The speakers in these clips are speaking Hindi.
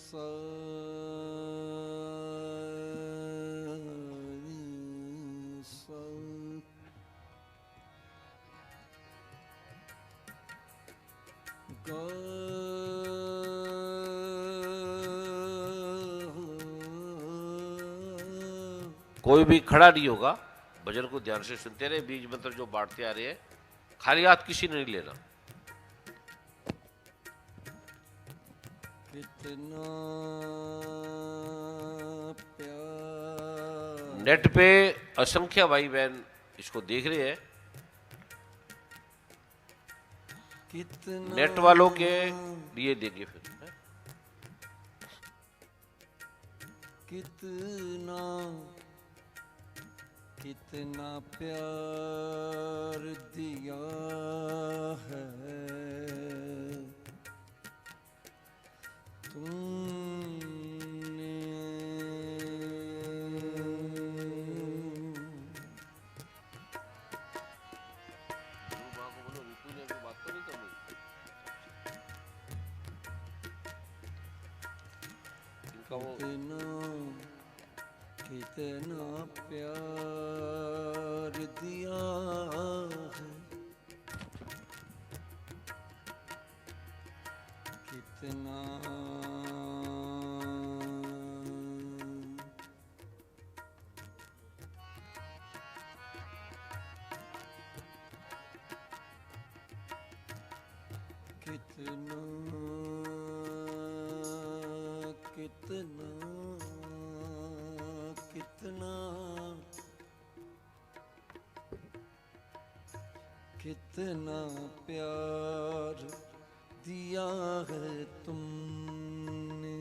सा नी सा गा कोई भी खड़ा नहीं होगा, भजन को ध्यान से सुनते रहे। बीज मंत्र जो बांटते आ रहे हैं, खाली हाथ किसी ने नहीं लेना। कितना प्यार नेट पे असंख्य भाई बहन इसको देख रहे हैं। कितना नेट वालों के लिए देंगे फिर। कितना कितना प्यार दिया है तुमने। कितना कितना प्यार दिया है कितना कितना कितना कितना कितना प्यार दिया है तुमने।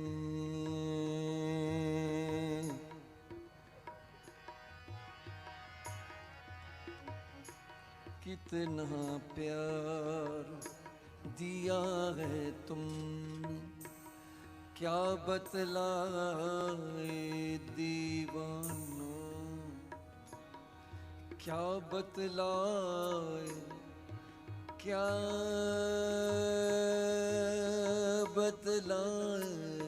कितना प्यार दिया है तुमने, क्या बतलाए दीवाना, क्या बतलाए, क्या बतलाए,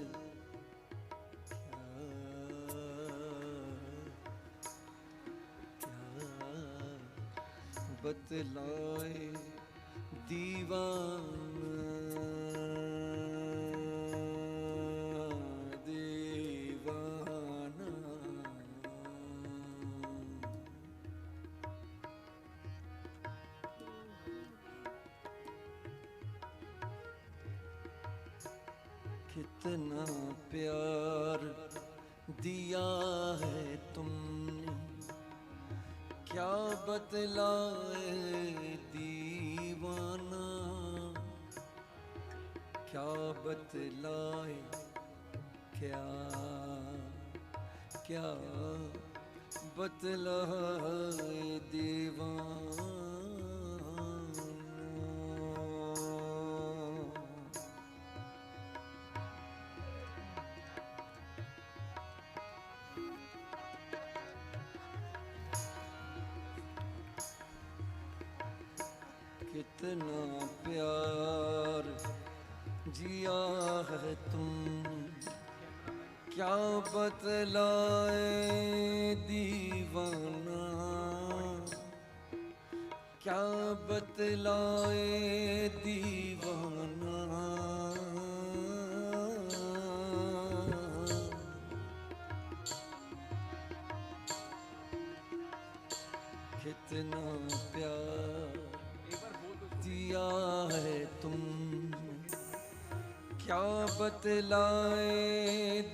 क्या बतलाए दीवाना दीवाना। कितना प्यार दिया है तुमने, क्या बतलाए दीवाना, क्या बतलाए, क्या क्या बतलाए दीवाना। कितना प्यार जिया है तुमने, क्या बतलाए दीवाना, क्या बतलाए दीवाना। कितना प्यार दिया है तुमने, क्या बतलाए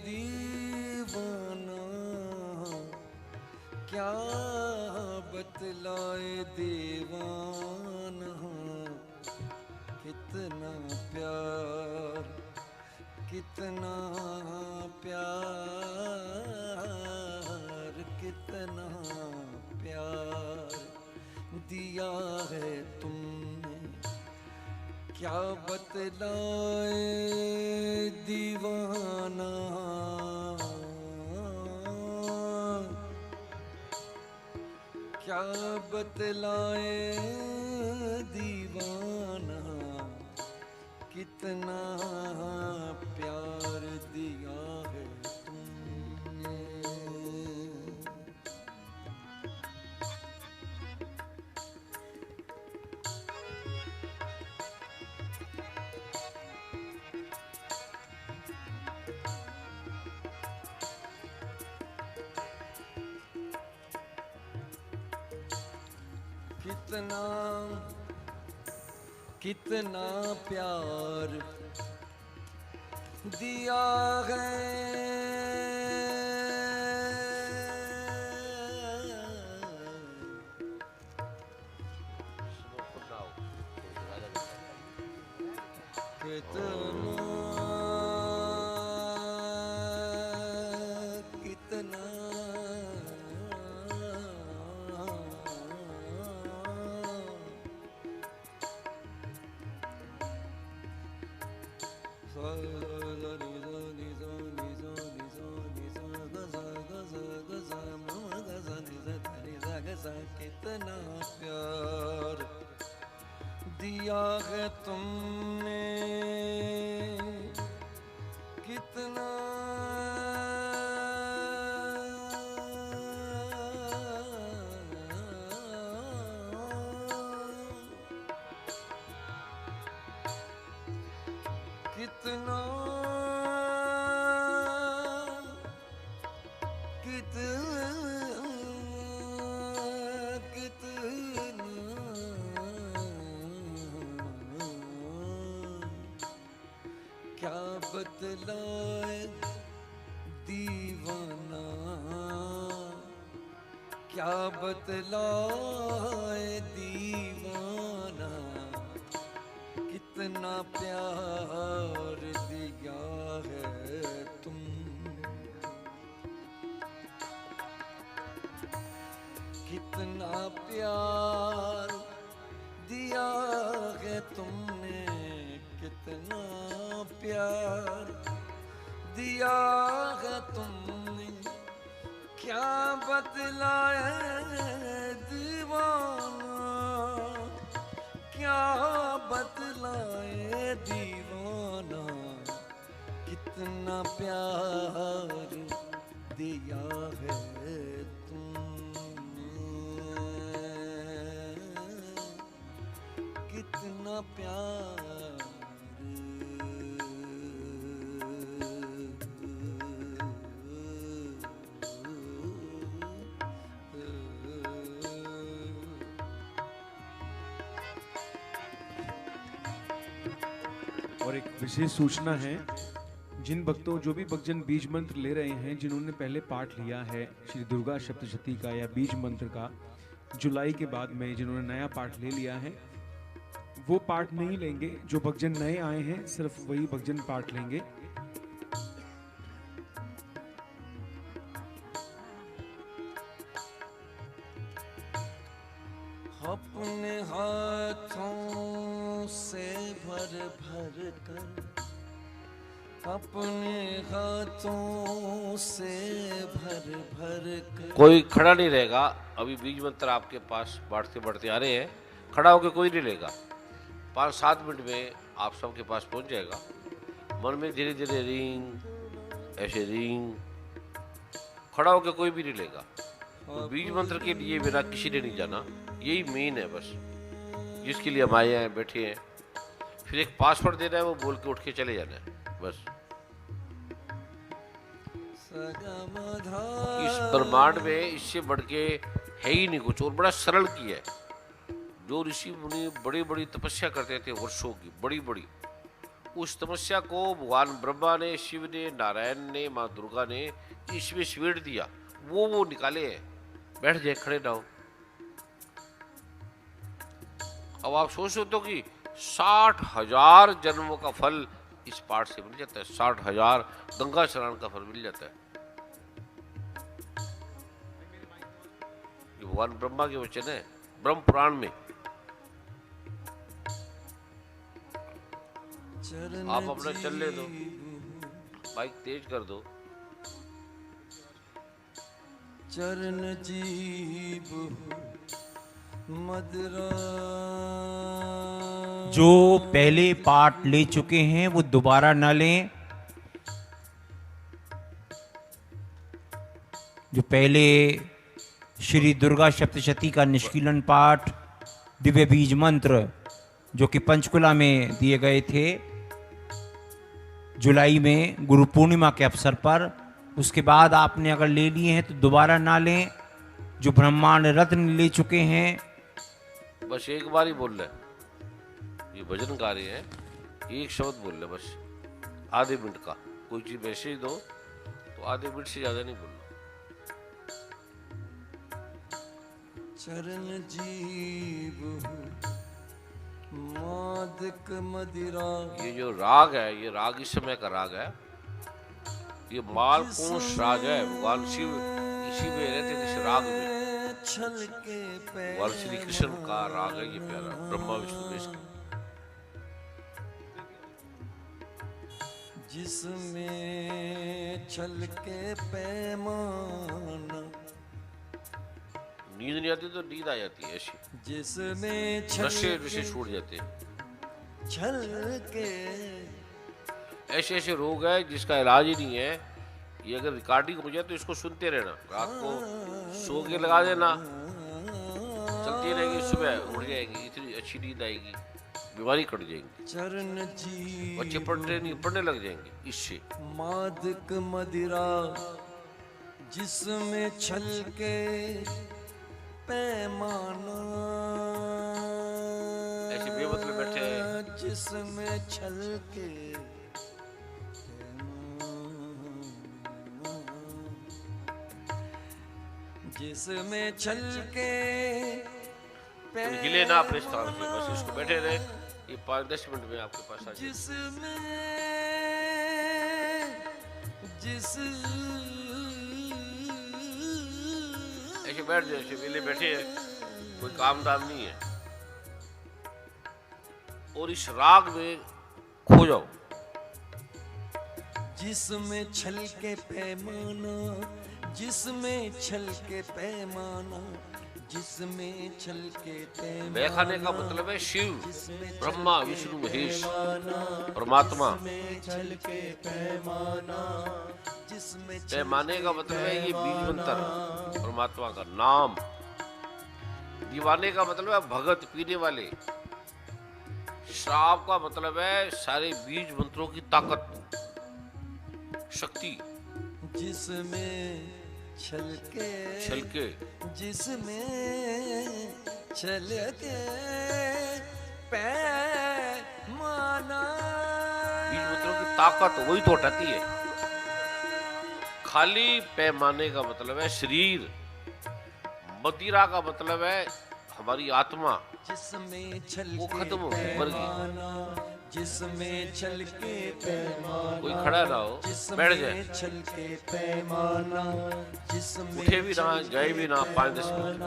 दीवाना, क्या बतलाए दीवाना। कितना प्यार कितना प्यार कितना प्यार दिया है तुमने, क्या बतलाए दीवाना, क्या बतलाए दीवाना। कितना प्यार दिया है तुमने। कितना कितना प्यार दिया है कितना कितना कितना प्यार दिया है तुमने, कितना कितना क्या बतलाए दीवाना, क्या बतलाए दीवाना, कितना प्यार दिया है तुम, कितना प्यार दिया है तुमने, कितना प्यार दिया है तुमने, क्या बतलाए दीवाना, क्या बतलाए दीवाना, कितना प्यार दिया है तुमने, कितना प्यार। और एक विशेष सूचना है, जिन भक्तों जो भी भक्तजन बीज मंत्र ले रहे हैं, जिन्होंने पहले पाठ लिया है श्री दुर्गा सप्तशती का या बीज मंत्र का, जुलाई के बाद में जिन्होंने नया पाठ ले लिया है वो पाठ नहीं लेंगे। जो भक्तजन नए आए हैं सिर्फ वही भक्तजन पाठ लेंगे। अपने हाथों से भर भर कर, अपने हाथों से भर भर कर। कोई खड़ा नहीं रहेगा। अभी बीज मंत्र आपके पास बढ़ते बढ़ते आ रहे हैं, खड़ा होकर कोई नहीं लेगा। 5-7 मिनट में आप सबके पास पहुंच जाएगा। मन में धीरे धीरे रिंग, ऐसे रिंग, खड़ा होकर कोई भी नहीं लेगा। तो बीज मंत्र के लिए बिना किसी ने नहीं जाना, यही मेन है बस, जिसके लिए हम आए हैं, बैठे हैं। फिर एक पासवर्ड देना है, वो बोल के उठ के चले जाना है बस। इस ब्रह्मांड में इससे बढ़ के है ही नहीं कुछ, और बड़ा सरल किया है। जो ऋषि मुनि बड़ी बड़ी तपस्या करते थे वर्षों की, बड़ी बड़ी, उस तपस्या को भगवान ब्रह्मा ने, शिव ने, नारायण ने, माँ दुर्गा ने इसमें स्वीट दिया, वो निकाले हैं। बैठ जाए, खड़े ना हो। अब आप सोच सकते हो कि 60,000 जन्मों का फल इस पाठ से मिल जाता है। 60,000 गंगा स्नान का फल मिल जाता है। ये भगवान ब्रह्मा के वचन है, ब्रह्म पुराण में। आप अपना चलने दो, बाइक तेज कर दो। चरण जीव मदरा। जो पहले पाठ ले चुके हैं वो दोबारा ना लें। जो पहले श्री दुर्गा सप्तशती का निष्कीलन पाठ दिव्य बीज मंत्र जो कि पंचकुला में दिए गए थे जुलाई में गुरु पूर्णिमा के अवसर पर, उसके बाद आपने अगर ले लिए हैं तो दोबारा ना लें। जो ब्रह्मांड रत्न ले चुके हैं, बस एक बार ही बोल ले, ये भजन गा रहे हैं, एक शब्द बोल ले बस, आधे मिनट का। कोई चीज मैसेज दो तो आधे मिनट से ज्यादा नहीं बोलना। चरण जीव मादक मदिरा। ये जो राग है, ये राग इस समय का राग है, ये मालकोंस राग है। भगवान शिव इसी में रहते थे, इस राग में। भगवान श्री कृष्ण का राग है ये प्यारा, ब्रह्मा विष्णु महेश का। जिसमें छल के पैमाना। नींद नहीं आती तो नींद आ जाती है ऐसी, जिसमें नशे नशे छूट जाते हैं। छल के ऐसे ऐसे रोग है जिसका इलाज ही नहीं है। ये अगर रिकॉर्डिंग हो जाए तो इसको सुनते रहना, रात को सो के लगा देना, चलती रहेगी, सुबह उठ जाएगी, इतनी अच्छी नींद आएगी, बीमारी कट जाएगी। चरण जी बच्चे पढ़ने लग जाएंगे इससे। मादक मदिरा जिसमें छल के पैमाना। ऐसे बेमतलब बैठे हैं, जिसमें छल के जिसमें छल के तो हिले ना अपने स्थान से, बस इसको बैठे रहे। ये 5-10 मिनट में आपके पास आ जाएगी। ऐसे बैठ जाए, ऐसे वेले बैठे हैं, कोई काम दाम नहीं है, और इस राग में खो जाओ। जिसमें छल के पैमाना, जिसमें छल के पैमाना, जिसमें छल के पैमाना। बैखाने का मतलब है शिव, ब्रह्मा विष्णु महेश परमात्मा। छल के पैमाना, पैमाने का मतलब है ये बीज मंत्र, परमात्मा का नाम। दीवाने का मतलब है भगत, पीने वाले। श्राप का मतलब है सारे बीज मंत्रों की ताकत, शक्ति। जिसमें छल के जिसमें छल के पैमाना। बीज मंत्रों की ताकत वही तो हटाती है। खाली पैमाने का मतलब है शरीर, मदिरा का मतलब है हमारी आत्मा, जिसमें छल वो खत्म हो गई, मर गई। जिसमें छल के पैमाना। कोई खड़ा ना हो, बैठ जाए, छल के पैमाना। जिसमें उठे भी ना, गए भी ना 5-10 मिनट।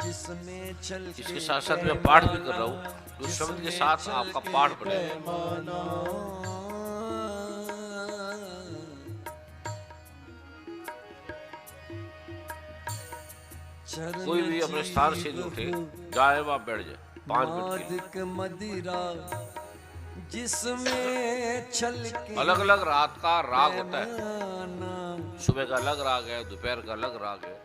जिसमें छल इसके साथ साथ मैं पाठ भी कर रहा हूँ, उस शब्द के साथ आपका पाठ बढ़ेगा। कोई भी अपने स्थान से नहीं उठे, जाए वहां बैठ जाए 5 मिनट के लिए। मदिरा जिसमें छल के अलग अलग रात का राग होता है, सुबह का अलग राग है, दोपहर का अलग राग है।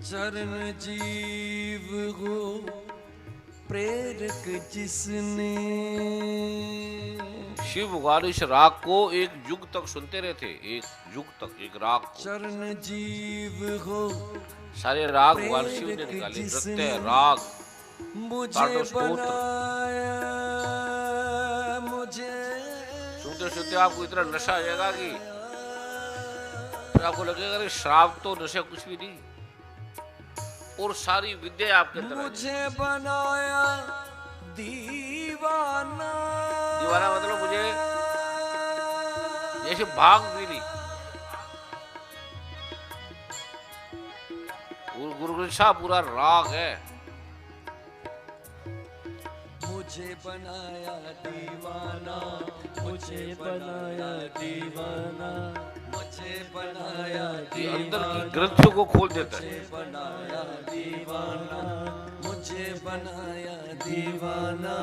चरण जीव हो प्रेरक जिसने। शिव भगवान इस राग को एक युग तक सुनते रहे थे, एक युग तक एक राग को। चरण जीव हो सारे राग भगवान शिव ने निकाले, नृत्य राग, मुझे बनाया, मुझे सुनते सुनते आपको इतना नशा आ जाएगा कि फिर आपको लगेगा कि श्राप तो नशा कुछ भी नहीं, और सारी विद्या आपके अंदर। मुझे बनाया दीवाना। दीवाना मतलब मुझे जैसे भांग भी नहीं। गुरु ग्रंथ साहब पूरा राग है। मुझे बनाया दीवाना, मुझे बनाया दीवाना, मुझे मुझे बनाया ये अंदर की ग्रंथियों को खोल देता है। बनाया दीवाना, मुझे बनाया दीवाना,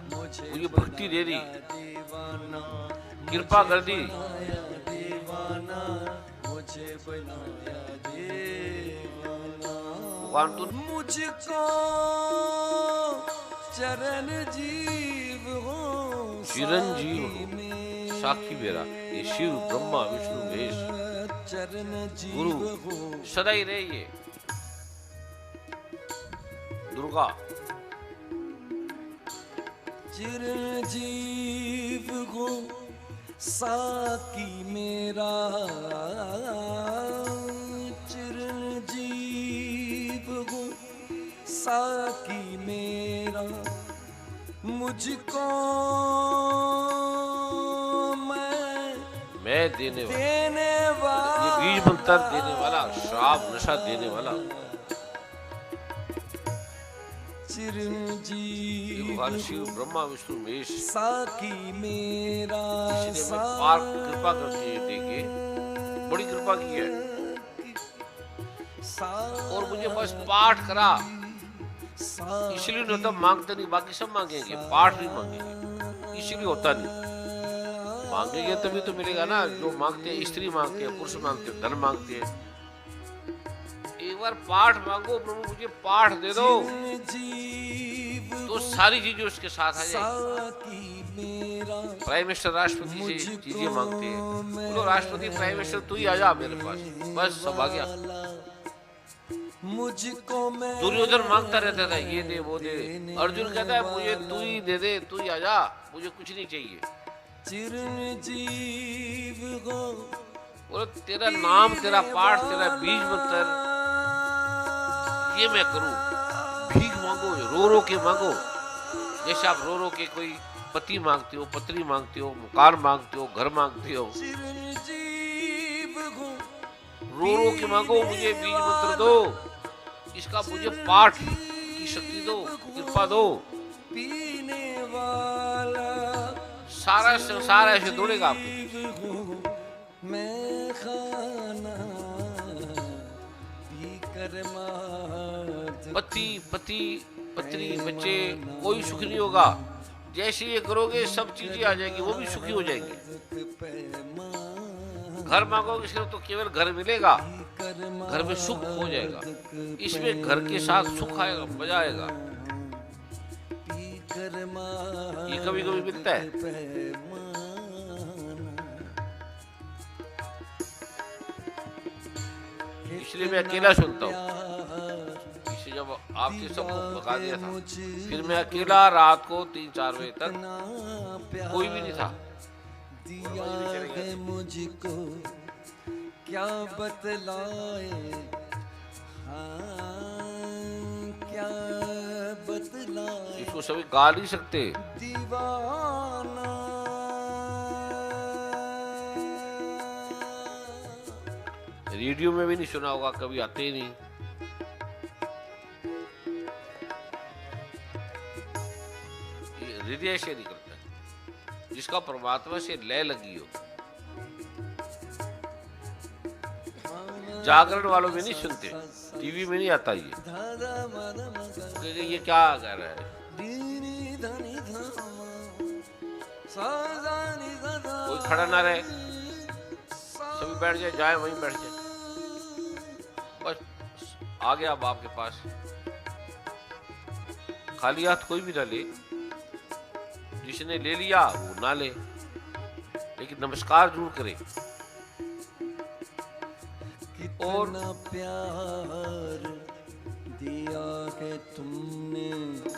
मुझे मुझे भक्ति दे दी, दीवाना, कृपा कर दी। बनाया दीवाना, मुझे बनाया दीवाना। भगवान तू मुझको चरण जीव हो, चिरंजीव हो, में साक्षी मेरा। ये शिव ब्रह्मा विष्णु महेश चरण जीव गुरु हो, सदा ही रहे। ये दुर्गा चिरंजीव हो साकी मेरा, चिरंजीव हो साकी मेरा, मुझको मैं देने वाला, देने ये वाला, बीज मंत्र देने वाला, श्राप नशा देने वाला ये चिरंजीव भगवान शिव ब्रह्मा विष्णु महेश साकी मेरा, इसने हमें पार कृपा करके देके बड़ी कृपा की है। और मुझे बस पाठ करा, इसलिए नहीं होता, मांगते नहीं, बाकी सब मांगेंगे, पाठ नहीं मांगेंगे, इसलिए होता नहीं। मांगेंगे तभी तो मिलेगा ना। जो मांगते हैं, स्त्री मांगते हैं, पुरुष मांगते हैं, धन मांगते हैं। एक बार पाठ मांगो, प्रभु मुझे पाठ दे दो, तो सारी चीजें उसके साथ आ जाएगी। प्राइम मिनिस्टर राष्ट्रपति से चीजें मांगते हैं, बोलो राष्ट्रपति प्राइम मिनिस्टर तू ही आ जा मेरे पास, बस सब आ गया। मुझको मैं दुर्योधन मांगता रहता था, ये दे वो दे। अर्जुन कहता है मुझे तू ही दे दे, तू ही आ जा, मुझे कुछ नहीं चाहिए। चिरंजीव हो, बोलो तेरा नाम, तेरा पाठ, तेरा बीज मंत्र ये मैं करूं। भीख मांगो, रो रो के मांगो, जैसे आप रो रो के कोई पति मांगते हो, पत्नी मांगते हो, मकान मांगते हो, घर मांगते हो, चिरंजीव हो रो रो के मांगो, मुझे बीज मंत्र दो, इसका मुझे पाठ की शक्ति दो, कृपा दो। पीने वाला, सारा संसार ऐसे दौड़ेगा आपके। मैं खाना पी कर मात, पति पति पत्नी बच्चे कोई सुख नहीं होगा। जैसे ये करोगे सब चीजें आ जाएंगी, वो भी सुखी हो जाएंगे। घर मांगोगे सिर्फ तो केवल घर मिलेगा, घर में सुख हो जाएगा। इसमें घर के साथ सुख आएगा, मजा आएगा। ये कभी कभी मिलता है। इसलिए मैं अकेला सुनता हूँ। इसे जब आपके सबको बता दिया था, फिर मैं अकेला रात को 3-4 बजे तक, कोई भी नहीं था। दिया है मुझको क्या बतलाए, हाँ क्या बतलाए, इसको सभी गा नहीं सकते। दीवाना रेडियो में भी नहीं सुना होगा, कभी आते ही नहीं। हृदय से निकलता है, जिसका परमात्मा से लय लगी हो। जागरण वालों में नहीं सुनते, टीवी में नहीं आता ये, क्योंकि ये क्या कह रहा है। कोई खड़ा ना रहे, सभी बैठ जाए, जाए वहीं बैठ जाए, बस आ गया अब आपके पास। खाली हाथ कोई भी ना ले, जिसने ले लिया वो ना ले, लेकिन नमस्कार जरूर करे। और प्यार दिया है तुमने,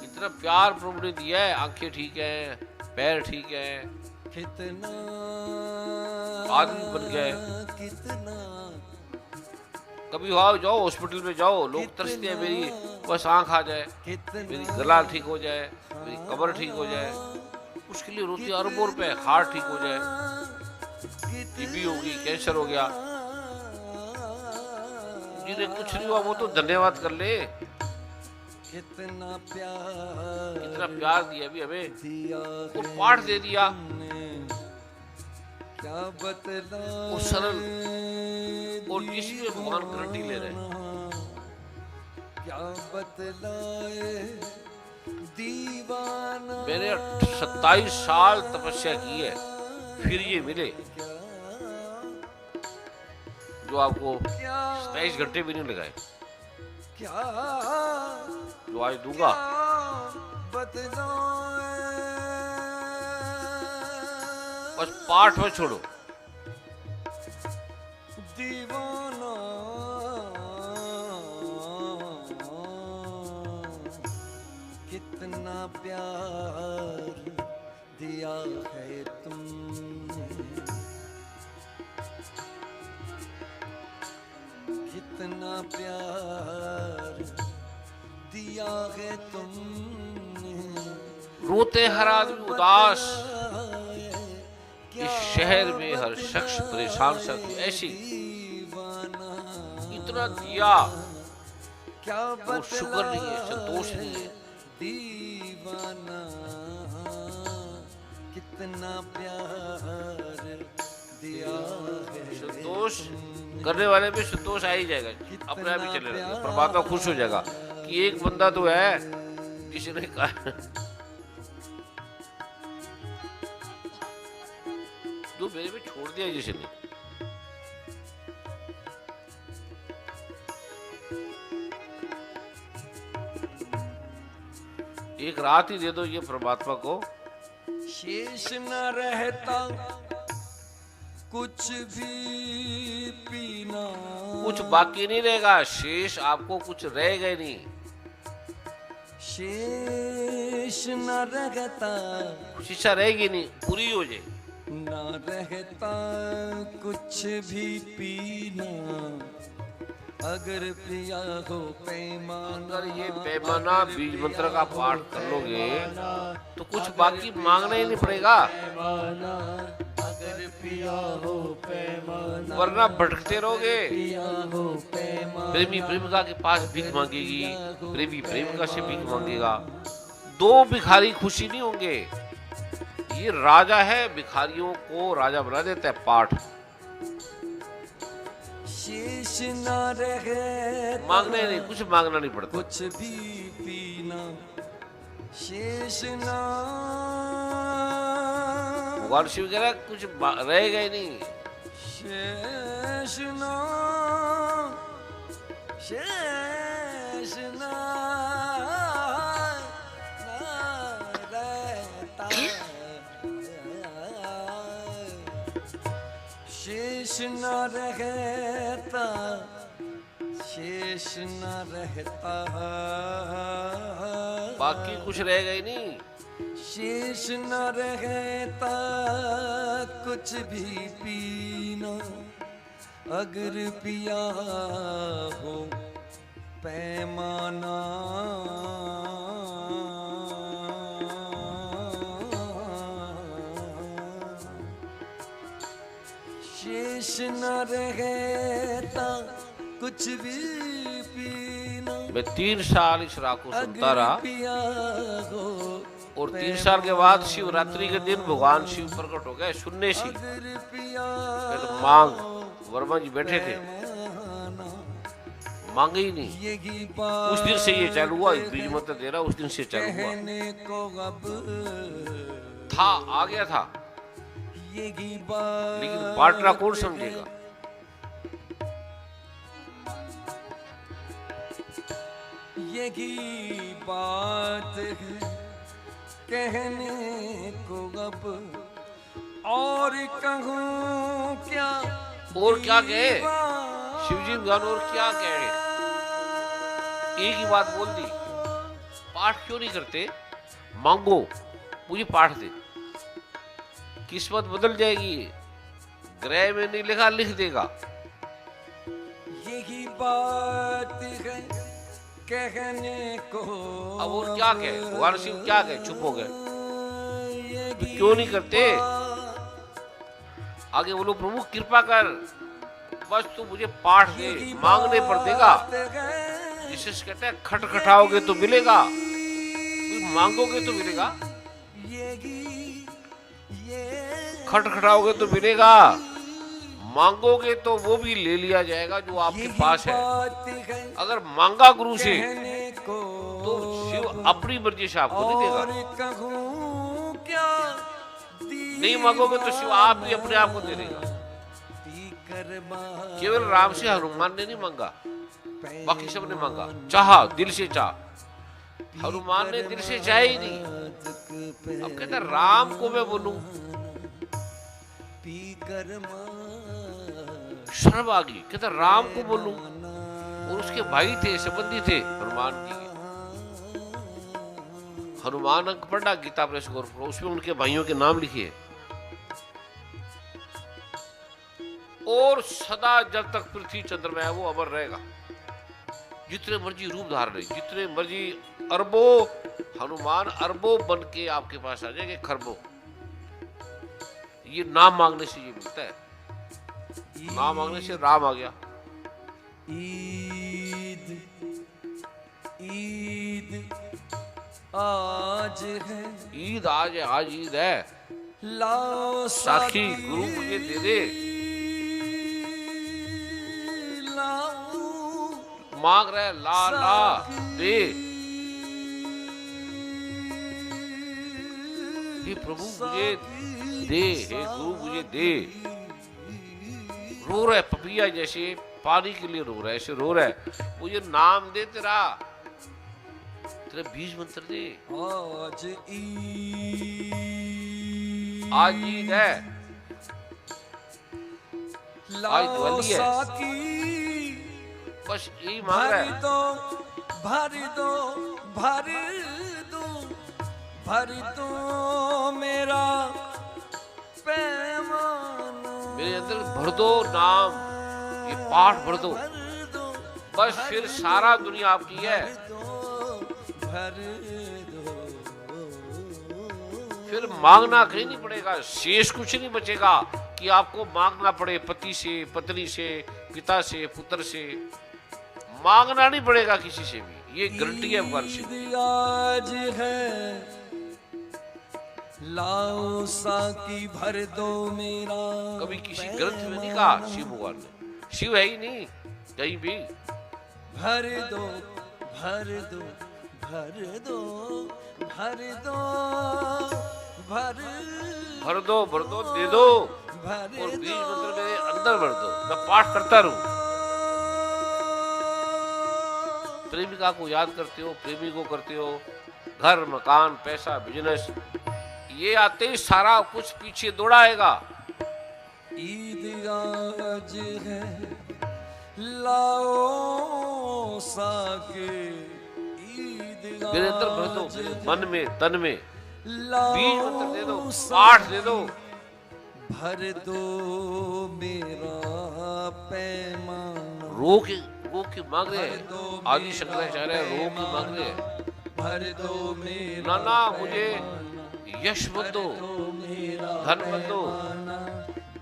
इतना प्यार प्रभु ने दिया है। आंखें ठीक है, पैर ठीक है, कितना आदमी बन गए। कितना कभी आओ जाओ हॉस्पिटल में जाओ, लोग तरसते हैं मेरी बस आंख आ जाए, मेरी गला ठीक हो जाए, मेरी कमर ठीक हो जाए। उसके लिए रोती अरबों रुपए, हार्ट ठीक हो जाए, टीबी होगी, कैंसर हो गया। जिन्हें कुछ नहीं हुआ वो तो धन्यवाद कर ले। कितना इतना प्यार दिया भी हमें, दिया और पाठ दे दिया। क्या बतलाए और सरल और जिसमें भगवान गारंटी ले रहे हैं। क्या बतलाए दीवाना मैंने 27 साल तपस्या की है, फिर ये मिले जो आपको 27 घंटे भी नहीं लगाए, क्या जो आज दूंगा। बतलाए बस पाठ में छोड़ो, दीवाना कितना प्यार दिया है तुमने, कितना प्यार दिया है तुमने। रोते हर आदमी उदास, इस शहर में हर शख्स परेशान सा, ऐसी इतना दिया क्या वो शुक्र नहीं है, संतोष नहीं है। दीवाना कितना प्यार दिया है संतोष करने वाले में संतोष आ ही जाएगा, अपने आप ही चले जाएगा। परमात्मा खुश हो जाएगा कि एक बंदा तो है किसी ने कहा जो मेरे में छोड़ दिया जिसे ने। एक रात ही दे दो ये परमात्मा को, शेष न रहता कुछ भी पीना, कुछ बाकी नहीं रहेगा, शेष आपको कुछ रहेगा ही नहीं। शेष न रहता कुछ इच्छा रहेगी नहीं, पूरी हो जाए। न रहता कुछ भी पीना, अगर पिया हो पैमाना। अगर ये पैमाना बीज मंत्र का पाठ कर लोगे तो कुछ बाकी मांगना ही नहीं पड़ेगा, अगर पिया हो पैमाना, वरना भटकते रहोगे। पिया हो पैमाना। प्रेमी प्रेमिका के पास भीख मांगेगी, प्रेमी प्रेमिका से भीख मांगेगा, दो भिखारी खुशी नहीं होंगे। ये राजा है, भिखारियों को राजा बना देता है पाठ। शेष न रहे मांगने नहीं, कुछ मांगना नहीं पड़ता। कुछ भी पीना, शेष न भगवान शिव कह रहा है कुछ रहेगा ही नहीं। शेष न शेष न रहता, शेष न रहता, शेष न रहता, बाकी कुछ रहेगा ही नहीं। शेष न रहता कुछ भी पीना, अगर पिया हो पैमाना। शेष न रहता कुछ भी पीना, मैं 3 साल इस राग को सुनता अगर रहा पिया हो और 3 साल के बाद शिवरात्रि के दिन भगवान शिव प्रकट हो गए सुनने से। अगर पिया तो मांग वर्मा जी बैठे थे, मांगे ही नहीं। यही उस दिन से ये चालू हुआ, बीज मंत्र दे रहा उस दिन से चालू हुआ कहने को अब था, आ गया था, यही बात, लेकिन बांटना कौन समझेगा। यही बात है कहने को अब, और कहूँ क्या, और क्या कहे शिवजी भगवान, और क्या कहे। एक ही बात बोल दी, पाठ क्यों नहीं करते, मांगो मुझे पाठ दे, किस्मत बदल जाएगी। ग्रह में नहीं लिखा, लिख देगा। यही बात है कहने को अब और क्या कहे, भगवान शिव क्या कहे, चुप हो गए। तो क्यों नहीं करते, आगे बोलो प्रभु कृपा कर, बस तू मुझे पाठ दे, मांगने पर देगा। जिसे कहते हैं खटखटाओगे तो मिलेगा, मांगोगे तो मिलेगा। खटखटाओगे तो मिलेगा, मांगोगे तो वो भी ले लिया जाएगा जो आपके पास है। अगर मांगा गुरु से तो शिव अपनी मर्जी से आपको नहीं देगा। नहीं मांगोगे तो शिव आप भी अपने आप को दे देगा। केवल राम से हनुमान ने नहीं मांगा, बाकी सबने मांगा, चाहा दिल से चाह। हनुमान ने दिल से चाहे ही नहीं। अब कहता राम को मैं बोलूं, शर्म आ गई। कहता राम को बोलूं, और उसके भाई थे, संबंधी थे हनुमान जी के। हनुमान अंक पढ़ा गीता प्रेस को, उसमें उनके भाइयों के नाम लिखे। और सदा जब तक पृथ्वी चंद्रमा है वो अमर रहेगा। जितने मर्जी रूप धारण ले, जितने मर्जी अरबों, हनुमान अरबों बन के आपके पास आ जाएंगे, खरबों। ये नाम मांगने से ये मिलता है। नाम मांगने से राम आ गया। ईद आज है, ईद आज है, आज ईद है। लाओ साखी गुरु मुझे दे दे। मांग रहे ला ला दे। हे प्रभु मुझे दे, हे गुरु मुझे दे। रो रहा है पपिया जैसे, पानी के लिए रो रहा है, ऐसे रो रहा है। मुझे नाम दे तेरा, तेरा बीज मंत्र दे। आज ईद है, आज दिवाली है, बस यही मांग रहा है। भर दो मेरा पैमाना, मेरे अंदर भर दो नाम, ये पाठ भर दो, बस फिर सारा दुनिया आपकी है। भर दो, फिर मांगना कहीं नहीं पड़ेगा, शेष कुछ नहीं बचेगा कि आपको मांगना पड़े पति से, पत्नी से, पिता से, पुत्र से। मांगना नहीं पड़ेगा किसी से भी, ये गारंटी है भगवान शिव। आज है, लाओ साकी भर दो मेरा। कभी किसी ग्रंथ में नहीं कहा शिव भगवान ने, शिव है ही नहीं कहीं भी। भर दो भर दो भर दो भर दो भर दो दे दो, और बीज मंत्र मेरे अंदर भर दो, मैं पाठ करता रहूं। प्रेमिका को याद करते हो, प्रेमी को करते हो, घर मकान पैसा बिजनेस, ये आते ही सारा कुछ पीछे दौड़ाएगा। ईद आज है, लाओ साके ईद मेरे अंदर भर दो, मेरे मन में तन में लाओ बीज मंत्र दे दो, पाठ दे दो। भर दो मेरा पैमाना। रो के मांग रहे हैं, आदि शंकराचार्य रो के मांग रहे हैं। भर दो मेरा नाना मुझे यश मत दो, धन मत दो,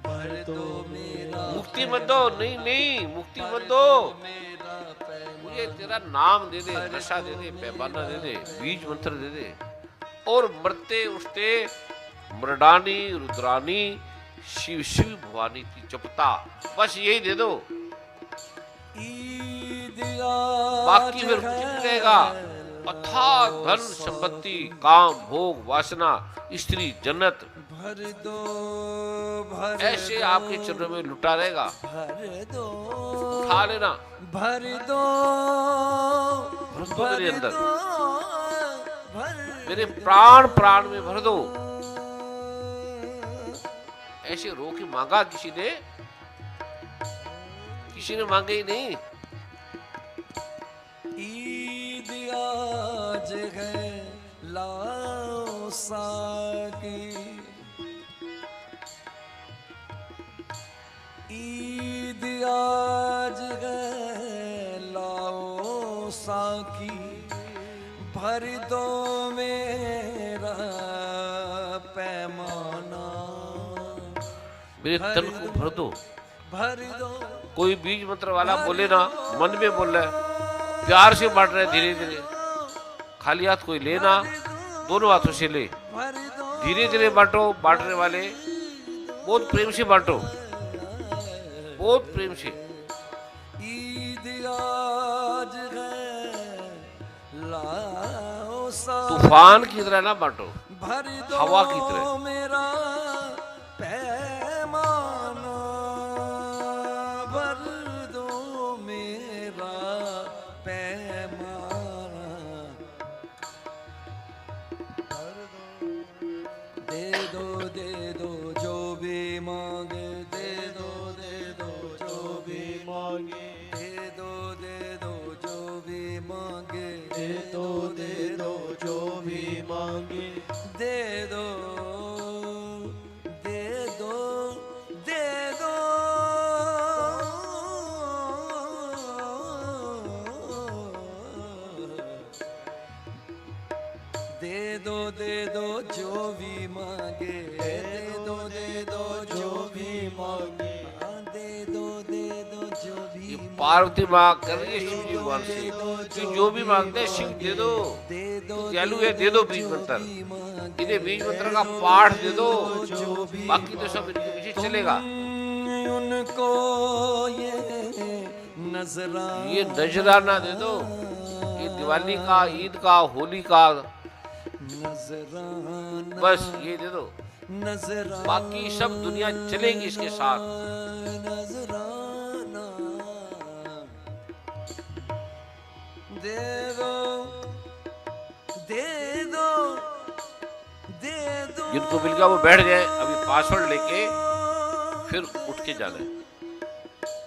भर दो मेरा मुक्ति मत दो, नहीं मुक्ति मत दो, मुझे तेरा नाम दे दे, नशा दे दे, पैमाना दे दे, बीज मंत्र दे दे। और मरते उठते मृडानी रुद्रानी शिव शिव भवानी की जपता, बस यही दे दो। बाकी फिर कुछ नहीं रहेगा। अथाह धन संपत्ति काम भोग वासना स्त्री जन्नत भर दो भर ऐसे आपके चरणों में लुटा रहेगा। भर दो उठा लेना, भर दो भर दो मेरे अंदर, भर मेरे प्राण प्राण में भर दो। ऐसे रो के मांगा किसी ने मांगे ही नहीं। ईद आज है, लाओ साकी ईद आज है, लाओ साकी भर दो मेरा पैमाना। मेरे तन को भर दो। भर दो कोई बीज मंत्र वाला बोले ना, मन में बोल रहा है, प्यार से बांट रहे धीरे धीरे, खाली हाथ कोई लेना, दोनों हाथों से ले, भर दो धीरे धीरे बांटो। बांटने वाले बहुत प्रेम से बांटो, बहुत प्रेम से। ईद आज है, लाओ साथ तूफान की तरह ना बांटो, भर दो हवा की तरह। मेरा पैमाना, भर दो मेरा पैमाना, दे दो जो भी मांगे, दे दो जो भी मांगे, दे दो जो भी मांगे, दे दो जो भी मांगे, दे दो दे दो दे दो। दे दो जो भी मांगे, दे दो जो भी मांगे, दे दो जो भी। ये पार्वती माँ कर रही है शिव जी भगवान से कि जो भी मांगते हैं शिव दे दो, दयालु है, दे दो बीज मंत्र, इन्हें बीज मंत्र का पाठ दे दो, बाकी तो सब इनके पीछे चलेगा। उनको ये नजराना दे दो, ये दिवाली का, ईद का, होली का, नजराना, बस ये दे दो, नजराना, बाकी सब दुनिया चलेगी इसके साथ। नजराना दे दो दे दो दे दो। जिनको मिल गया वो बैठ गए, अभी पासवर्ड लेके फिर उठ के जाना है।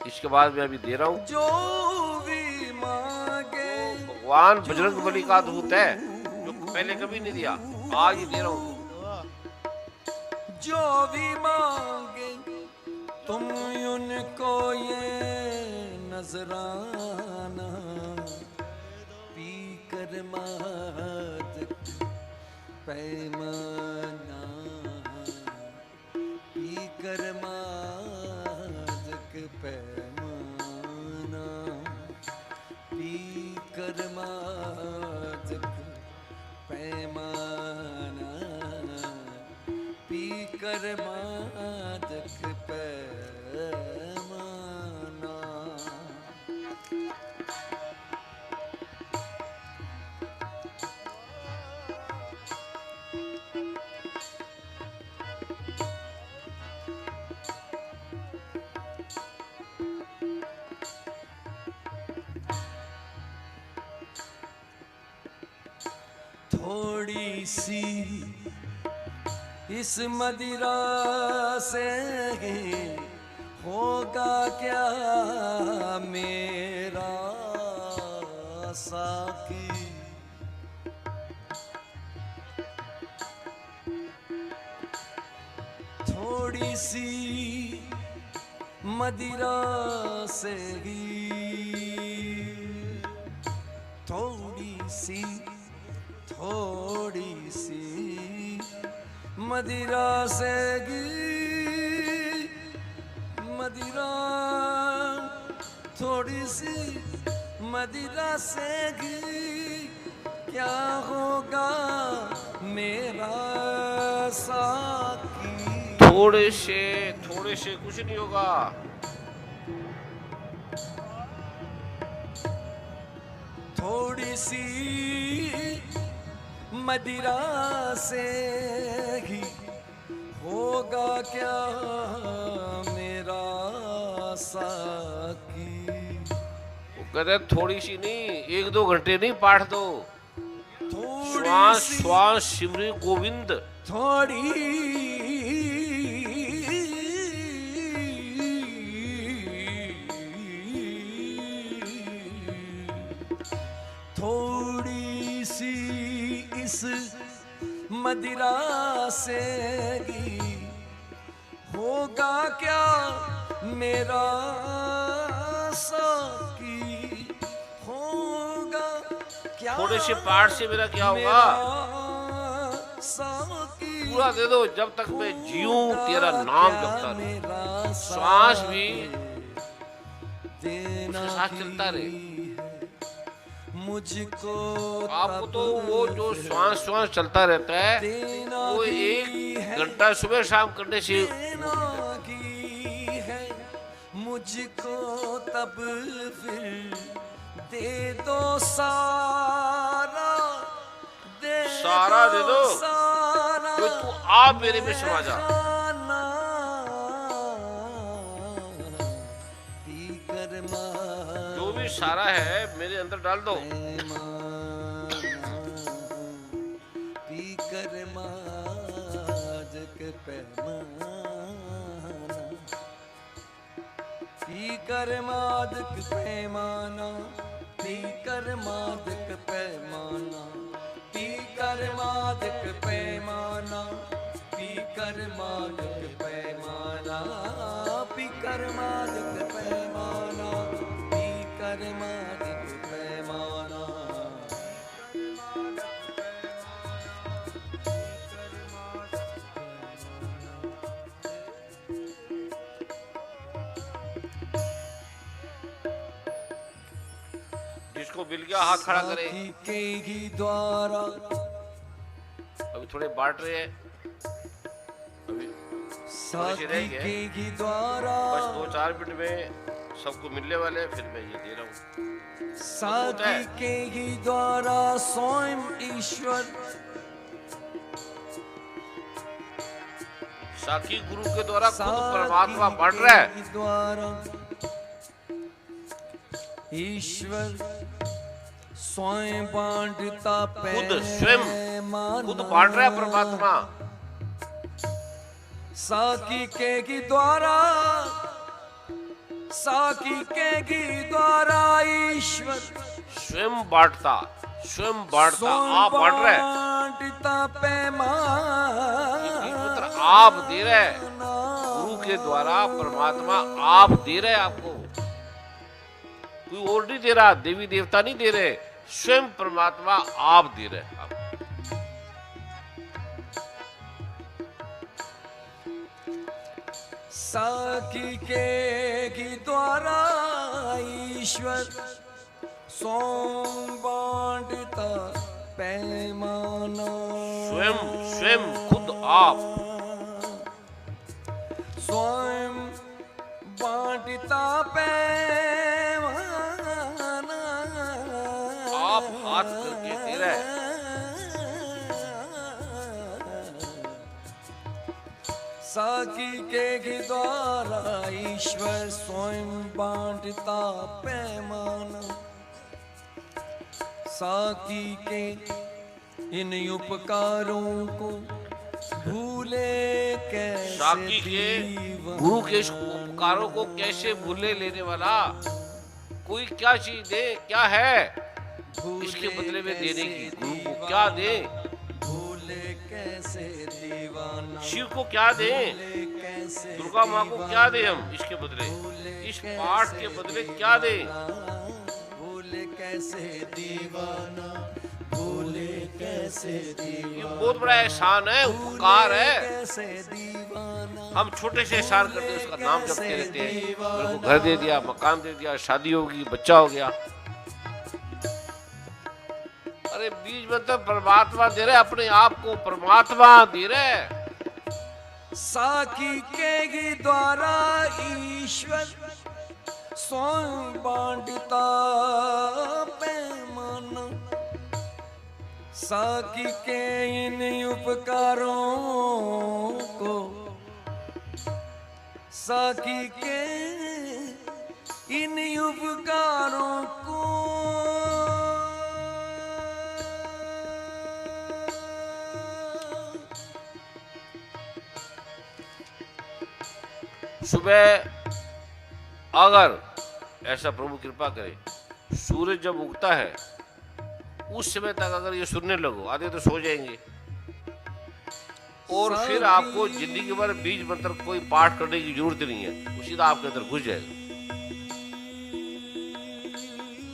इसके बाद मैं अभी दे रहा हूँ, जो भी मांगे, भगवान बजरंग बली का दूत है जो पहले कभी नहीं दिया, आज ही दे रहा हूँ। जो भी मांगे तुम उनको ये नजराना, पी कर मात पैमाना, पी कर मात पैमाना, पी कर मात पैमाना, पी कर मादक पैमाना। थोड़ी सी इस मदिरा से होगा क्या मेरा साकी, थोड़ी सी मदिरा से थोड़ी सी मदिरा से मदिरा, थोड़ी सी मदिरा से क्या होगा मेरा साकी। थोड़े से कुछ नहीं होगा, थोड़ी सी मदिरा से ही होगा क्या मेरा साकी। वो कहते हैं थोड़ी सी नहीं, 1-2 घंटे नहीं, पाठ दो, श्वास श्वास शिवरी गोविंद। थोड़ी सी इस मदिरा से होगा क्या मेरा साकी, होगा क्या थोड़े से पाठ से मेरा क्या होगा, साकी। पूरा दे दो, जब तक मैं जीऊं तेरा नाम जपता रहूं, श्वास भी उसके साथ चलता रहे। मुझको आपको तब तो वो जो श्वास श्वास चलता रहता है देना वो की 1 है, घंटा सुबह शाम करने से देना की है मुझको तब फिर दे दो सारा, सारा दे दो सारा जो तू आप मेरे में समा जा। खाना पी कर मार जो भी सारा है मेरे अंदर डाल दो। पी कर मादक पैमाना, पी कर मादक पैमाना, पी कर मादक पैमाना, पी कर मादक पैमाना, पी कर मादक पैमाना, पी कर मादक पैमाना, पी कर मादक पैमाना। जिसको मिल गया हाथ खड़ा करे। साथी के ही द्वारा अभी थोड़े बांट रहे हैं, अभी साथी रह गए। के ही द्वारा बस 2-4 मिनट में सबको मिलने वाले हैं, फिर मैं ये दे रहा हूँ। साथी के ही द्वारा स्वयं ईश्वर, साकी गुरु के द्वारा खुद साथी परमात्मा बांट रहा है। के द्वारा ईश्वर स्वयं बांटता खुद स्वयं खुद बांट रहा है परमात्मा। साकी के ही द्वारा, साकी के ही द्वारा ईश्वर स्वयं बांटता, स्वयं बांटता, आप बांट रहे हैं। बांटता पैमाना, आप दे रहे हैं गुरु के द्वारा, परमात्मा आप दे रहे हैं। आपको कोई और नहीं दे रहा, देवी देवता नहीं दे रहे, स्वयं परमात्मा आप दे रहे हैं। आप साकी के ही द्वारा ईश्वर स्वयं बांटता पैमाना, स्वयं स्वयं खुद आप स्वयं बांटता पैमाना, आप हाथ करके दे रहे हैं। साकी के ही द्वारा ईश्वर स्वयं बांटता पैमाना, साकी के इन उपकारों को भूले कैसे साकी के दीवाना। गुरु के इस उपकारों को कैसे भूले लेने वाला। कोई क्या चीज दे, क्या है इसके बदले में देने की, गुरु को क्या दे, भूले कैसे दीवाना, शिव को क्या दे, भूले कैसे दुर्गा माँ को क्या दे, हम इसके बदले, इस पाठ के बदले क्या दे। भूले कैसे दीवाना, भूले कैसे ये दीवाना, बहुत बड़ा एहसान है, उपकार है। कैसे दीवाना, हम छोटे से एहसान करते हैं, उसका नाम जपते रहते हैं। मेरे को घर दे दिया, मकान दे दिया, शादी होगी, बच्चा हो गया। अरे बीज मंत्र परमात्मा दे रहे, अपने आप को परमात्मा दे रहे। साकी के ही द्वारा ईश्वर स्वयं बांटता पैमाना, साकी के इन उपकारों को, साकी के इन उपकारों को सुबह अगर ऐसा प्रभु कृपा करे, सूरज जब उगता है उस समय तक अगर ये सुनने लगो, आधे तो सो जाएंगे। और फिर आपको जिंदगी भर बीज मंत्र कोई पाठ करने की जरूरत नहीं है, वो सीधा आपके अंदर घुस जाएगा।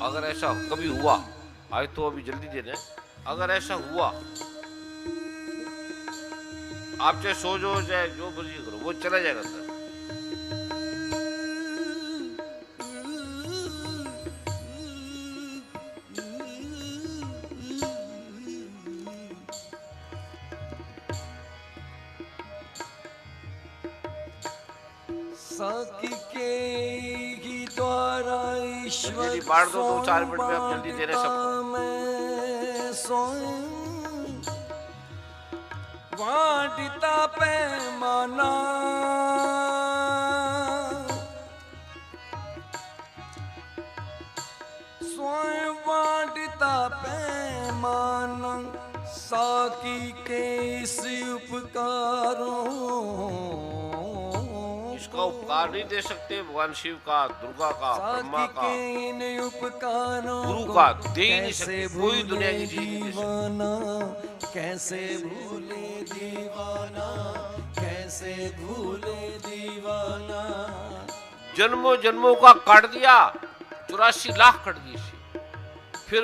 अगर ऐसा कभी हुआ, आज तो अभी जल्दी देना है, अगर ऐसा हुआ, आप चाहे सो जो चाहे जो मर्जी करो, वो चला जाएगा अंदर। साकी के ही द्वारा ईश्वर जल्दी बांट दो, 2-4 मिनट में आप जल्दी दे रहे सबको। मैं स्वयं वाटिता पैमाना स्वयं वाटिता पैमाना साकी के इस उपकारों इसका उपकार नहीं दे सकते भगवान शिव का, दुर्गा का, ब्रह्मा साकी का, के इन उपकारों गुरु का दे ही नहीं कैसे सकते, कोई दुनिया की चीज नहीं दे सकती। दीवाना कैसे भूले दीवाना कैसे भूले दीवाना जन्मों जन्मों का काट दिया, 84 लाख कट दिए इसे। फिर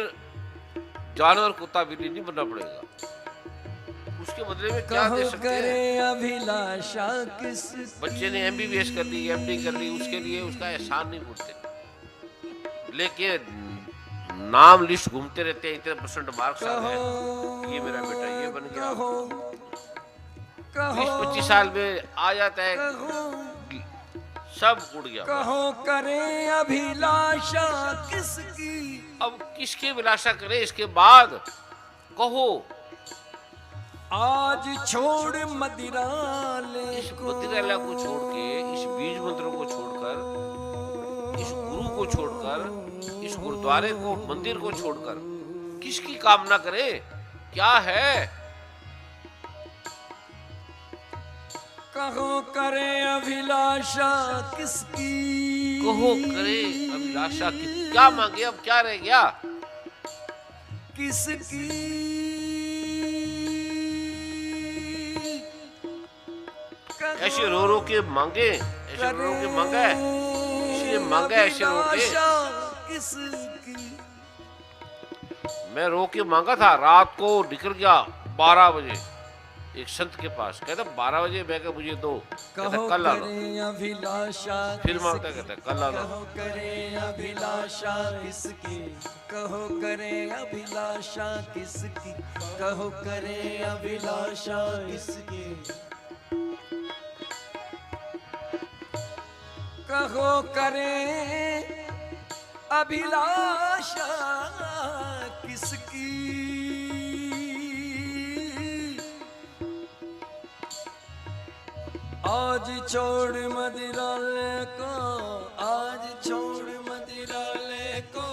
जानवर कुत्ता बिल्ली नहीं बनना पड़ेगा, उसके बदले में क्या दे कहो सकते करे हैं? अभिलाषा किस बच्चे ने MBBS कर ली, MD कर ली, उसके लिए उसका एहसान नहीं भूलते, लेके नाम लिस्ट घूमते रहते हैं, इतने % मार्क्स आ गए, ये मेरा बेटा ये बन गया। कहो कहो 20-25 साल में आ जाता है, कहो सब उड़ गया। कहो करे अभिलाषा किसकी अब किसकी अभिलाषा करे इसके बाद? कहो आज छोड़ मदिरा इस मदिरा को छोड़ के, इस बीज मंत्रों को छोड़कर, इस गुरु को छोड़कर, इस गुरुद्वारे को, मंदिर को छोड़कर किसकी कामना करे? क्या है? कहो करे अभिलाषा किसकी कहो करे अभिलाषा की, क्या मांगे? अब क्या रह गया? किसकी ऐसे रो रो के मांगे, ऐसे रो रो के मांगा है, इसलिए मांगा है ऐसे रो के। किसकी मैं रो के मांगा था, रात को निकल गया 12 बजे एक संत के पास, कहता 12 बजे, मैं कहा मुझे दो, कहता कहो कल ला लो। करे अभिलाषा फिर मांगता, किसकी? कहता कल ला लो। कहो करे अभिलाषा किसकी कहो करे अभिलाषा किसकी कहो करे अभिलाषा किसकी कहो करे अभिलाषा किसकी आज छोड़ मदिराले को आज छोड़ मदिराले को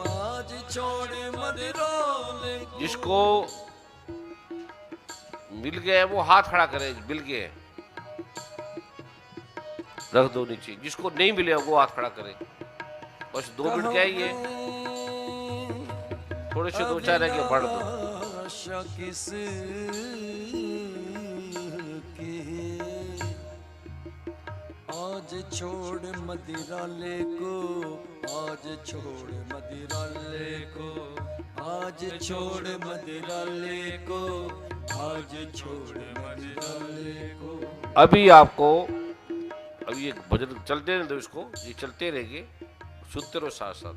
आज छोड़ मदिराले को जिसको मिल गए वो हाथ खड़ा करे, मिल गए रख दो नीचे, जिसको नहीं मिले वो हाथ खड़ा करे। बस 2 मिनट क्या ही है, थोड़े से 2-4 है कि बढ़ दो। अभिलाषा किसकी आज छोड़ मदिराले को आज छोड़ मदिराले को आज छोड़ मदिराले को आज छोड़ मदिराले को। अभी आपको अभी एक भजन चलते रहे, इसको ये चलते रहेंगे, सुनते रहो साथ साथ।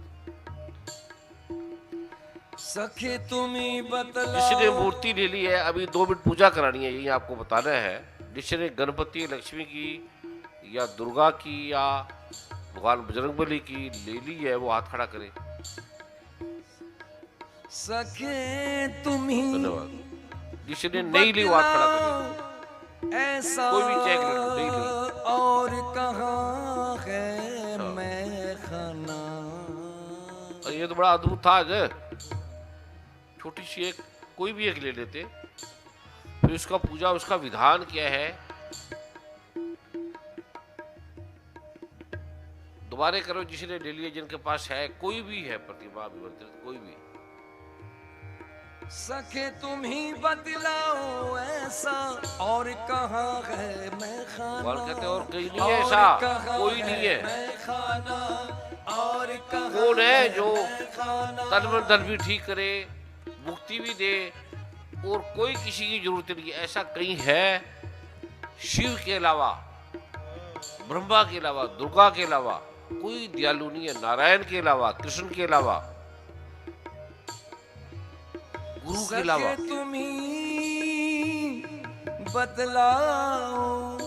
सखे तुम्ही बतला जिसने मूर्ति ले ली है, अभी 2 मिनट पूजा करानी है, यही आपको बताना है। जिसने गणपति लक्ष्मी की या दुर्गा की या भगवान बजरंगबली की ले ली है, वो हाथ खड़ा करे। सखे तुम्ही धन्यवाद। जिसने नहीं ली वो हाथ खड़ा करे। ऐसा कोई भी चेक ले लो, नहीं ली। और कहाँ है मैं खाना और ये तो बड़ा अद्भुत था आज। छोटी सी एक कोई भी एक ले लेते, फिर उसका पूजा, उसका विधान क्या है, दोबारा करो। जिसने ले लिया, जिनके पास है, कोई भी है प्रतिभा अभिमंत्रित, कोई भी। सखे तुम ही बतलाओ ऐसा और कहाँ है मैं खाना और कहते और कहीं नहीं है ऐसा, कोई नहीं है। मैं खाना और कहाँ कौन है जो मैं खाना तन मन धन भी ठीक करे, मुक्ति भी दे, और कोई किसी की जरूरत नहीं है। ऐसा कहीं है शिव के अलावा, ब्रह्मा के अलावा, दुर्गा के अलावा कोई दयालु नहीं है। नारायण के अलावा, कृष्ण के अलावा, गुरु के अलावा। सखे तुम ही बतलाओ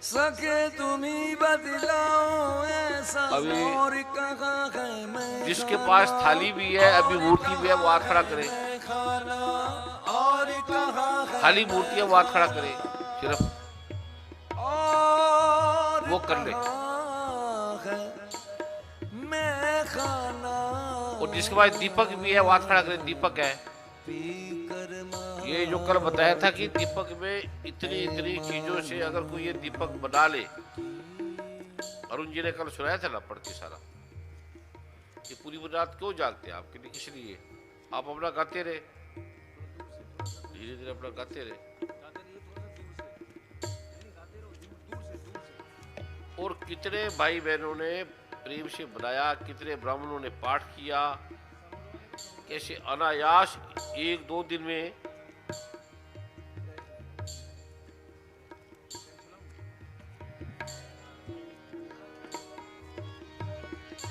सके तुम ही बतलाओ ऐसा अभी और कहाँ है मैं जिसके पास थाली भी है, अभी मूर्ति भी है, वो हाथ खड़ा करे। खाना और कहाँ है खाली मूर्ति है, वो हाथ खड़ा करे, सिर्फ और वो कर ले। कहाँ है मैं खाना और जिसके पास दीपक भी है, वो हाथ खड़ा करे, दीपक है। पी कर ये जो कल बताया था कि दीपक में इतनी इतनी चीजों से अगर कोई ये दीपक बना ले, अरुण जी ने कल सुनाया था ना पढ़ के सारा, कि पूरी रात क्यों जागते हैं आपके लिए, इसलिए आप अपना गाते रहे, धीरे धीरे अपना गाते रहे। और कितने भाई बहनों ने प्रेम से बनाया, कितने ब्राह्मणों ने पाठ किया, कैसे अनायास 1-2 दिन में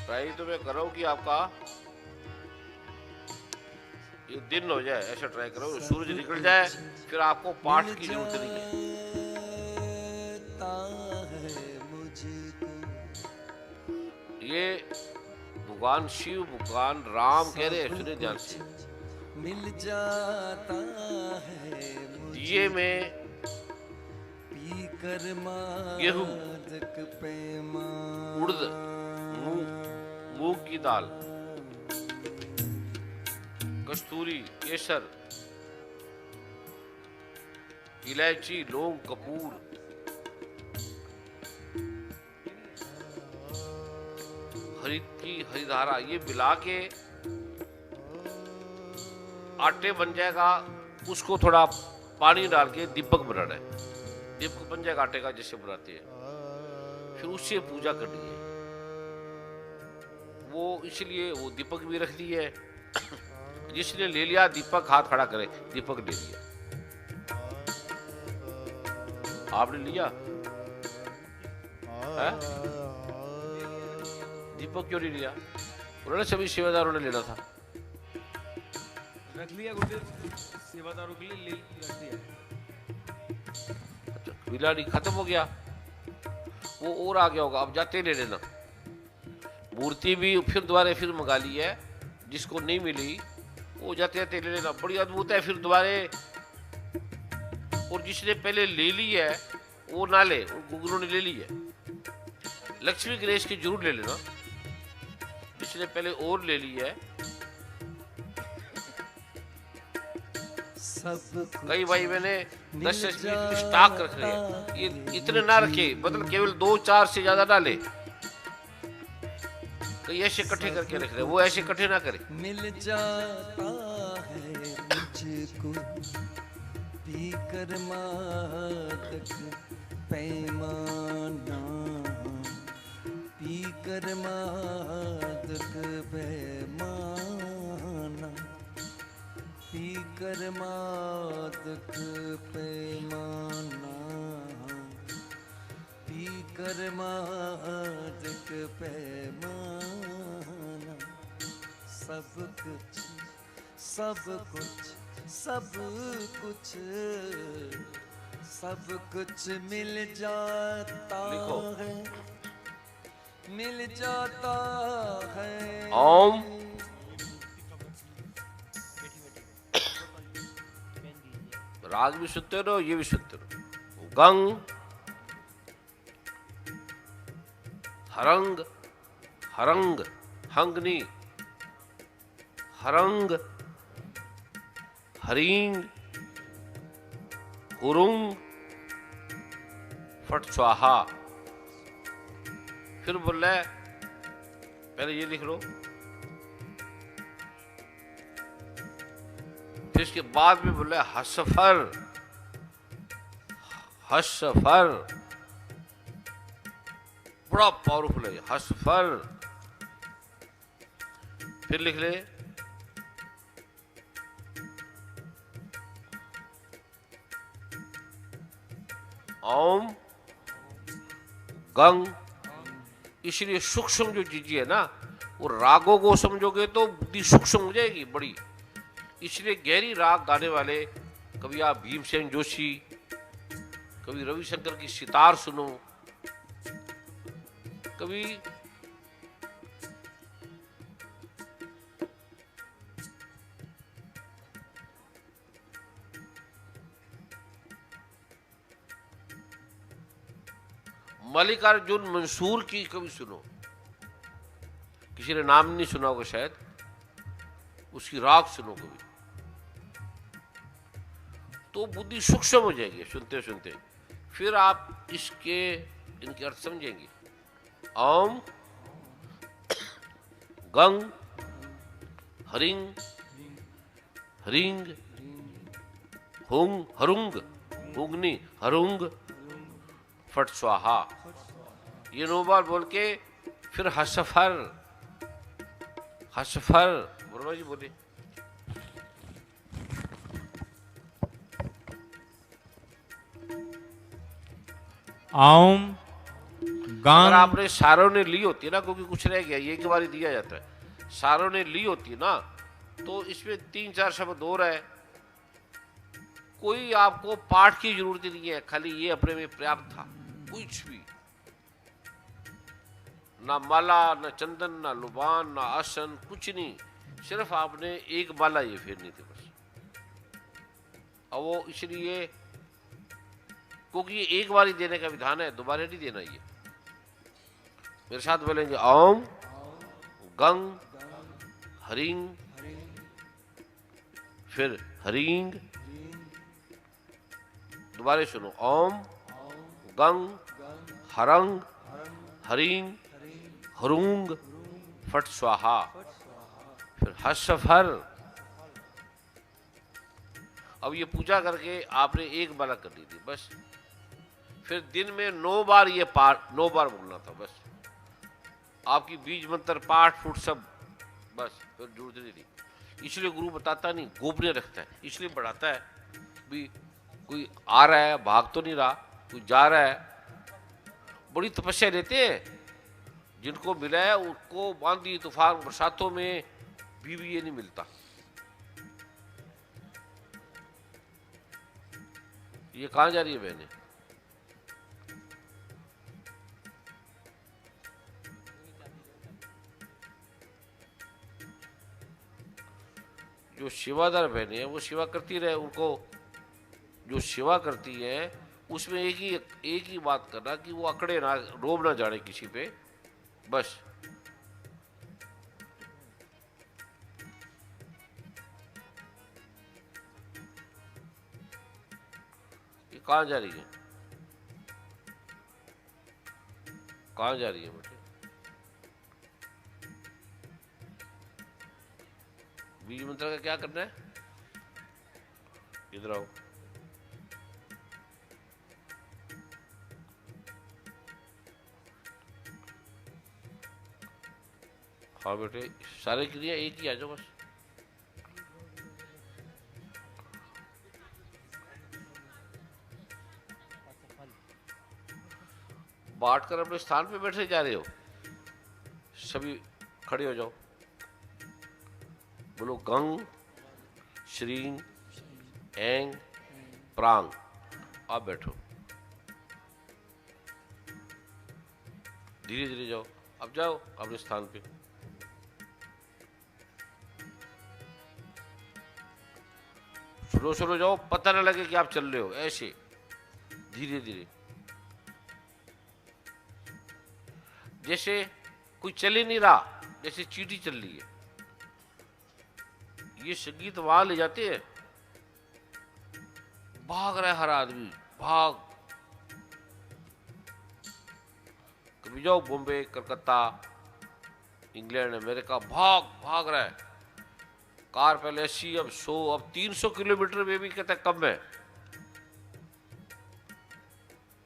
ट्राई तो मैं कर रहा हूं कि आपका ये दिन हो जाए, ऐसा ट्राई करो, सूरज निकल जाए, फिर आपको पाठ की जरूरत नहीं है। ये भगवान शिव, भगवान राम कह रहे हैं, सुनिए ध्यान से। मिल जाता है दिए में पी कर गेहूं, मादक पैमा उड़द, मूंग की दाल, कस्तूरी, केसर, इलायची, लौंग, कपूर, हरिधारा, ये मिला के आटे बन जाएगा, उसको थोड़ा पानी डाल के दीपक बनाना है, दीपक बन जाएगा आटे का जैसे बनाते हैं, फिर उससे पूजा करनी है। वो इसलिए वो दीपक भी रख दी है, जिसने ले लिया दीपक हाथ खड़ा करे, दीपक ले लिया। आपने लिया है? दीपक क्यों नहीं लिया? उन्होंने सभी सेवादारों ने लेना था। रख लिया गुरुदेव, सेवादारों के लिए रख दिया। अच्छा, मिला नहीं, खत्म हो गया, वो और आ गया होगा, अब जाते ले लेना। मूर्ति भी फिर दोबारा फिर मंगा ली है, जिसको नहीं मिली वो जाते जाते ले लेना, बड़ी अद्भुत है। फिर दोबारे, और जिसने पहले ले ली है वो ना ले, गुरु ने ले ली है, लक्ष्मी गणेश की जरूर ले लेना, जिसने पहले और ले ली है। कई भाई मैंने 10 स्टॉक रख रहे हैं, ये इतने ना रखे, मतलब केवल 2-4 से ज्यादा ना ले, कई ऐसे इकट्ठे करके रख रहे, वो ऐसे इकट्ठे ना करे। मिल जाता है मुझको पी कर मादक पैमाना, पी कर मादक पैमाना, पी कर मादक पैमाना, पी कर मादक पैमाना, सब कुछ सब कुछ सब कुछ सब कुछ मिल जाता है, मिल जाता है। ओम राग भी सुनते रहो, ये भी सुनते रहो। गंग, हरंग, हरंग, हंगनी, हरंग, हरिंग, हुरुंग, फट स्वाहा। फिर बोल रहा है, पहले ये लिख लो, फिर इसके बाद में बोल रहा है हसफर, हसफर, बड़ा पावरफुल है हसफर। फिर लिख ले ओम गंग। इसलिए सूक्ष्म जो चीजें है ना, वो रागों को समझोगे तो बुद्धि सूक्ष्म हो जाएगी बड़ी। इसलिए गहरी राग गाने वाले कभी आप भीमसेन जोशी, कभी रविशंकर की सितार सुनो, कभी मल्लिकार्जुन मंसूर की कभी सुनो, किसी ने नाम नहीं सुना होगा शायद, उसकी राग सुनो कभी, तो बुद्धि सूक्ष्म हो जाएगी सुनते सुनते। फिर आप इनके अर्थ समझेंगे। ओम गंग हरिंग हरिंग हुंग हरुंग हुंगनी हरुंग फट स्वाहा, ये 9 बार बोल के फिर हसफर हसफर वर्मा जी बोले। ओम अगर गंग आपने सारों ने ली होती है ना, क्योंकि कुछ रह गया, ये एक बार ही दिया जाता है, सारों ने ली होती ना, तो इसमें 3-4 शब्द और है, कोई आपको पाठ की जरूरत नहीं है, खाली ये अपने में पर्याप्त था। कुछ भी ना माला, ना चंदन, ना लुबान, ना आसन, कुछ नहीं, सिर्फ आपने एक माला ये फेरनी थी बस। और वो इसलिए क्योंकि ये एक बार ही देने का विधान है, दोबारा नहीं देना। ये मेरे साथ बोलेंगे। ओम गंग हरिंग, फिर हरिंग, दोबारा सुनो। ओम गंग हरंग हरिंग हरुंग फट स्वाहा, फिर हसफर। अब ये पूजा करके आपने एक माला कर ली थी बस, फिर दिन में 9 बार ये पाठ 9 बार बोलना था बस, आपकी बीज मंत्र पाठ फूट सब बस, फिर जरूरत नहीं थी। इसलिए गुरु बताता नहीं, गोपनीय रखता है, इसलिए बढ़ाता है भी। कोई आ रहा है, भाग तो नहीं रहा, कोई जा रहा है, बड़ी तपस्या लेते हैं, जिनको मिला है उनको आंधी तूफान बरसातों में भी ये नहीं मिलता। ये कहाँ जा रही है बहने? जो सेवादार बहने हैं वो सेवा करती रहे, उनको जो सेवा करती है उसमें एक ही बात करना कि वो अकड़े ना, रोब ना जाने किसी पे बस। ये कहाँ जा रही है? कहाँ जा रही है बेटे? बीज मंत्र का क्या करना है? इधर आओ। हाँ बेटे, सारे क्रिया एक ही आ जाओ बस। बांट कर अपने स्थान पे बैठे जा रहे हो, सभी खड़े हो जाओ, बोलो गंग श्रींग एंग प्रांग। आप बैठो, धीरे धीरे जाओ, अब जाओ अपने स्थान पे। स्लो स्लो जाओ, पता न लगे कि आप चल रहे हो, ऐसे धीरे धीरे, जैसे कोई चल ही नहीं रहा, जैसे चींटी चल रही है। ये संगीत वहां ले जाते हैं, भाग रहा है हर आदमी, भाग। कभी जाओ बॉम्बे, कलकत्ता, इंग्लैंड, अमेरिका, भाग भाग रहा है। कार पहले 80, अब 100, अब 300 किलोमीटर में भी कहता कम है।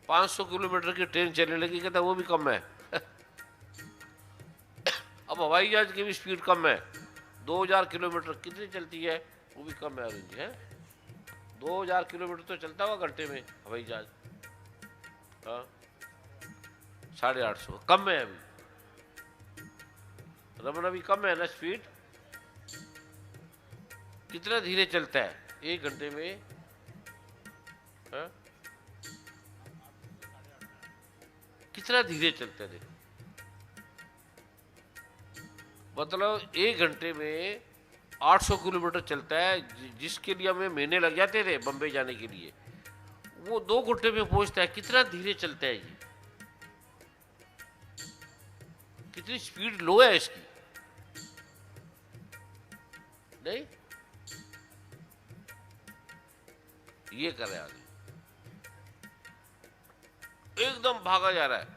500 किलोमीटर की ट्रेन चलने लगी, कहता वो भी कम है। अब हवाई जहाज की भी स्पीड कम है, 2000 किलोमीटर कितनी चलती है, वो भी कम है। ऑरेंज है 2000 किलोमीटर तो चलता हुआ घंटे में हवाई जहाज, हाँ 850 कम है अभी। रमन अभी कम है ना स्पीड, कितना धीरे चलता है 1 घंटे में, हाँ? कितना धीरे चलते हैं देखो, मतलब 1 घंटे में 800 किलोमीटर चलता है, जिसके लिए हमें महीने लग जाते थे बम्बई जाने के लिए, वो 2 घंटे में पहुंचता है। कितना धीरे चलता है ये, कितनी स्पीड लो है इसकी, नहीं? ये कर रहा है आगे, एकदम भागा जा रहा है।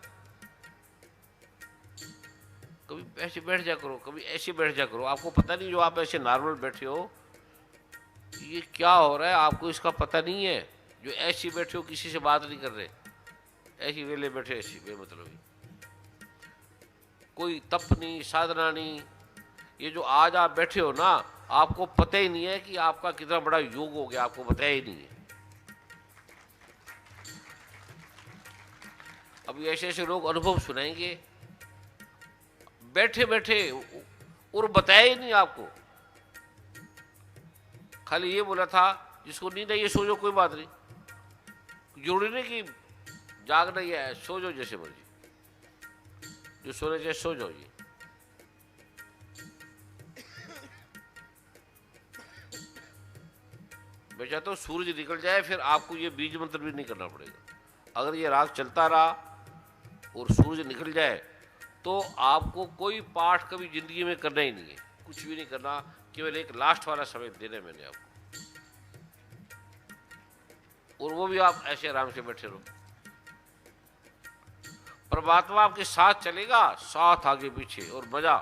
कभी ऐसे बैठ जा करो, कभी ऐसे बैठ जा करो, आपको पता नहीं जो आप ऐसे नॉर्मल बैठे हो ये क्या हो रहा है, आपको इसका पता नहीं है। जो ऐसे बैठे हो, किसी से बात नहीं कर रहे, ऐसी वेले बैठे, ऐसी बेमतलबी, कोई तप नहीं, साधना नहीं। ये जो आज आप बैठे हो ना, आपको पता ही नहीं है कि आपका कितना बड़ा योग हो गया, आपको पता ही नहीं है। अब ऐसे ऐसे लोग अनुभव सुनाएंगे बैठे बैठे, और बताया ही नहीं आपको, खाली ये बोला था जिसको नींद है ये सो जाओ, कोई बात नहीं, जरूरी नहीं कि जागना ही है, सो जाओ जैसे मर्जी, जो सोने चाहिए सो जाओ। ये मैं चाहता हूं सूरज निकल जाए, फिर आपको ये बीज मंत्र भी नहीं करना पड़ेगा। अगर ये राग चलता रहा और सूरज निकल जाए तो आपको कोई पाठ कभी जिंदगी में करना ही नहीं है, कुछ भी नहीं करना, केवल एक लास्ट वाला समय देना मैंने आपको, और वो भी आप ऐसे आराम से बैठे रहो। परमात्मा आपके साथ चलेगा, साथ आगे पीछे, और मजा।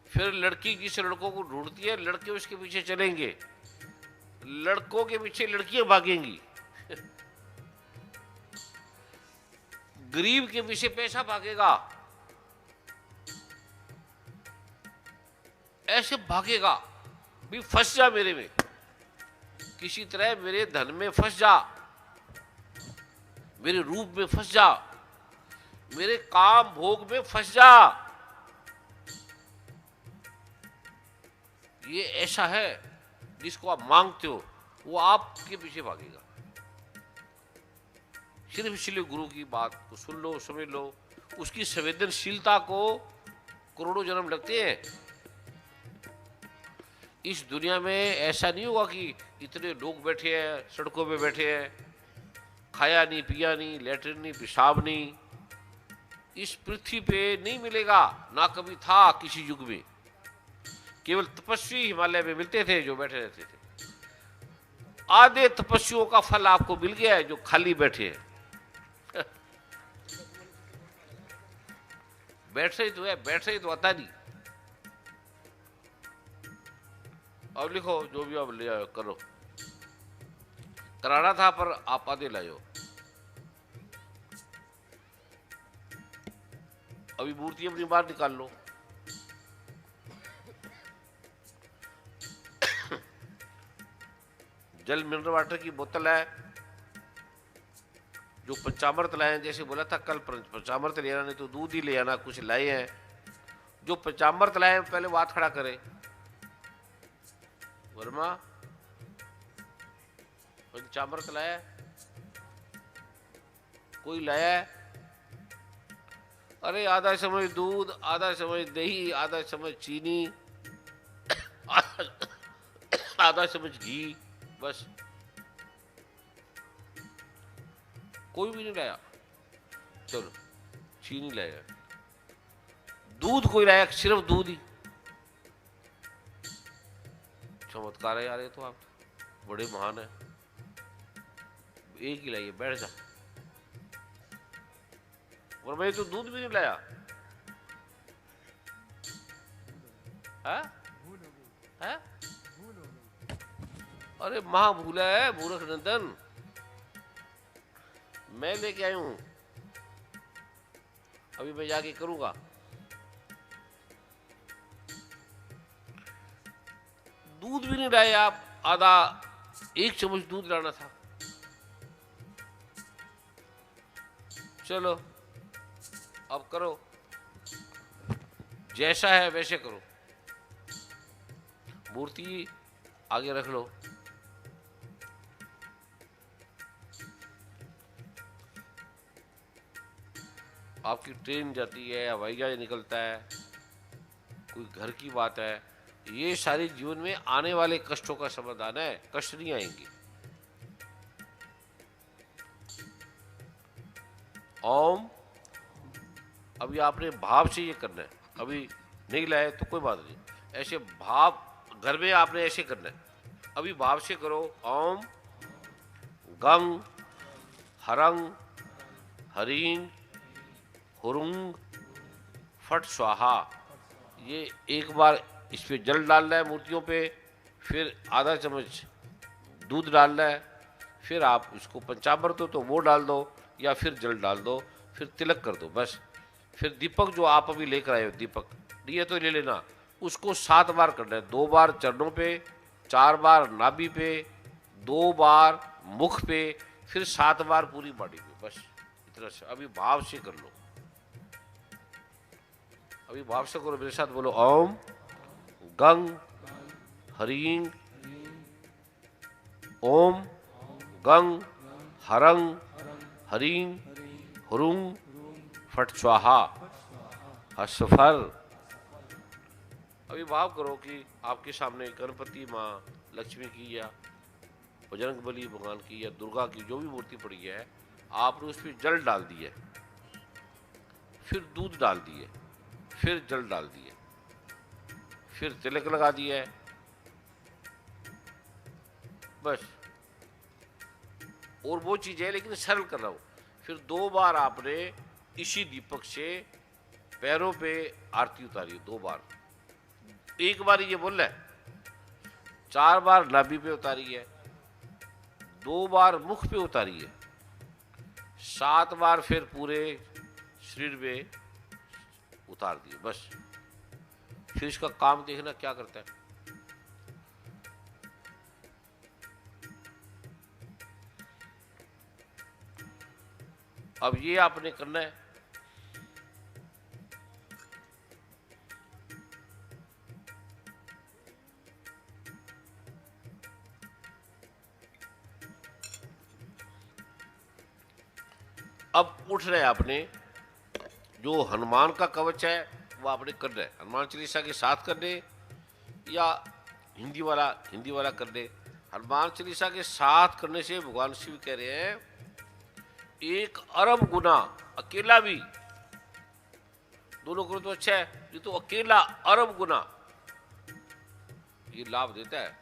फिर लड़की जिस लड़कों को ढूंढती है, लड़के उसके पीछे चलेंगे, लड़कों के पीछे लड़कियां भागेंगी, गरीब के पीछे पैसा भागेगा, ऐसे भागेगा भी फंस जा मेरे में, किसी तरह मेरे धन में फंस जा, मेरे रूप में फंस जा, मेरे काम भोग में फंस जा। ये ऐसा है जिसको आप मांगते हो वो आपके पीछे भागेगा। सिर्फ इसलिए गुरु की बात को सुन लो, समझ लो, उसकी संवेदनशीलता को करोड़ों जन्म लगते हैं। इस दुनिया में ऐसा नहीं होगा कि इतने लोग बैठे हैं, सड़कों पे बैठे हैं, खाया नहीं, पिया नहीं, लेटरिन नहीं, पेशाब नहीं, इस पृथ्वी पे नहीं मिलेगा, ना कभी था किसी युग में। केवल तपस्वी हिमालय में मिलते थे जो बैठे रहते थे। आधे तपस्वियों का फल आपको मिल गया है जो खाली बैठे हैं। बैठे ही तो है, बैठे ही तो आता नहीं। अब लिखो जो भी आप ले आओ, करो, कराना था पर आप आधे लाओ। अभी मूर्ति अपनी बाहर निकाल लो। जल मिनरल वाटर की बोतल है, जो पंचामृत लाए हैं, जैसे बोला था कल पंचामृत ले आना, नहीं तो दूध ही ले आना, कुछ लाए हैं। जो पंचामृत लाए हैं पहले वो हाथ खड़ा करे। वर्मा पंचामृत लाया, कोई लाया है? अरे आधा चम्मच दूध, आधा चम्मच दही, आधा चम्मच चीनी, आधा चम्मच घी, बस। कोई भी नहीं लाया। चलो चीनी लाया, दूध कोई लाया, सिर्फ दूध ही। चमत्कार है यार, ये तो आप बड़े महान है। एक ही लाइए, बैठ जा। और मैं तो दूध भी नहीं लाया है? है? अरे महा भूला है मूर्ख नंदन, मैं लेके आई हूं, अभी मैं जाके करूंगा। दूध भी नहीं लाए आप, आधा 1 चम्मच दूध लाना था। चलो अब करो, जैसा है वैसे करो। मूर्ति आगे रख लो, आपकी ट्रेन जाती है, हवाई जहाज निकलता है, कोई घर की बात है, ये सारी जीवन में आने वाले कष्टों का समाधान है, कष्ट नहीं आएंगे। ओम, अभी आपने भाव से ये करना है, अभी नहीं लाए तो कोई बात नहीं, ऐसे भाव घर में आपने ऐसे करना है, अभी भाव से करो। ओम गंग हरंग हरिंग हुरुंग फट स्वाहा। ये एक बार इस पे जल डालना है मूर्तियों पे, फिर आधा चम्मच दूध डालना है, फिर आप इसको पंचामृत हो तो वो डाल दो या फिर जल डाल दो, फिर तिलक कर दो बस। फिर दीपक जो आप अभी लेकर आए हो, दीपक दिए तो ले लेना, उसको 7 बार करना है, 2 बार चरणों पे, 4 बार नाभि पे, 2 बार मुख पे, फिर 7 बार पूरी बॉडी पे, बस इतना से। अभी भाव से कर लो, अभी भाव से करो, मेरे साथ बोलो। ओम गंग हरिंग ओम गंग हरंग हरिंग हुरुंग फट स्वाहा हसफर। अभी भाव करो कि आपके सामने गणपति माँ, लक्ष्मी की या बजरंग बली भगवान की या दुर्गा की जो भी मूर्ति पड़ी है, आपने उस पर जल डाल दिए, फिर दूध डाल दिए, फिर जल डाल दिए, फिर तिलक लगा दिया है, बस। और वो चीज़ है लेकिन सरल कर रहा हूँ। फिर 2 बार आपने इसी दीपक से पैरों पे आरती उतारी, 2 बार, एक बार ये बोल रहा है, 4 बार नाभि पे उतारी है, 2 बार मुख पे उतारी है, 7 बार फिर पूरे शरीर में उतार दिए, बस। फिर इसका काम देखना क्या करता है। अब ये आपने करना है, अब उठ रहे आपने, जो हनुमान का कवच है वो आपने कर रहे, हनुमान चालीसा के साथ कर दे या हिंदी वाला कर दे। हनुमान चालीसा के साथ करने से भगवान शिव कह रहे हैं 1 अरब गुना, अकेला भी दोनों करो तो अच्छा है, ये तो अकेला अरब गुना ये लाभ देता है।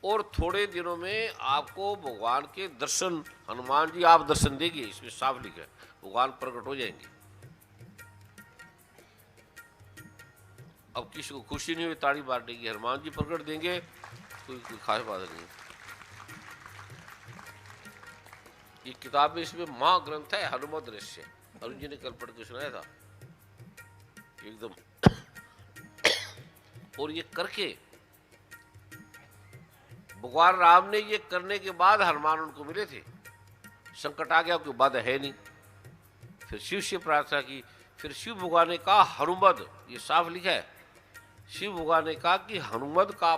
और थोड़े दिनों में आपको भगवान के दर्शन, हनुमान जी आप दर्शन देंगे, इसमें साफ लिखा है, भगवान प्रकट हो जाएंगे। अब किसी को खुशी नहीं हुई ताड़ी मार देगी, हनुमान जी प्रकट देंगे, कोई खास बात नहीं। ये किताब में इसमें महाग्रंथ है हनुमत रहस्य, अरुण जी ने कल पढ़ के सुनाया था एकदम। और ये करके भगवान राम ने ये करने के बाद हनुमान उनको मिले थे, संकट आ गया, कोई बाधा है नहीं, फिर शिव से प्रार्थना की, फिर शिव भगवान ने कहा हनुमत, ये साफ लिखा है, शिव भगवान ने कहा कि हनुमत का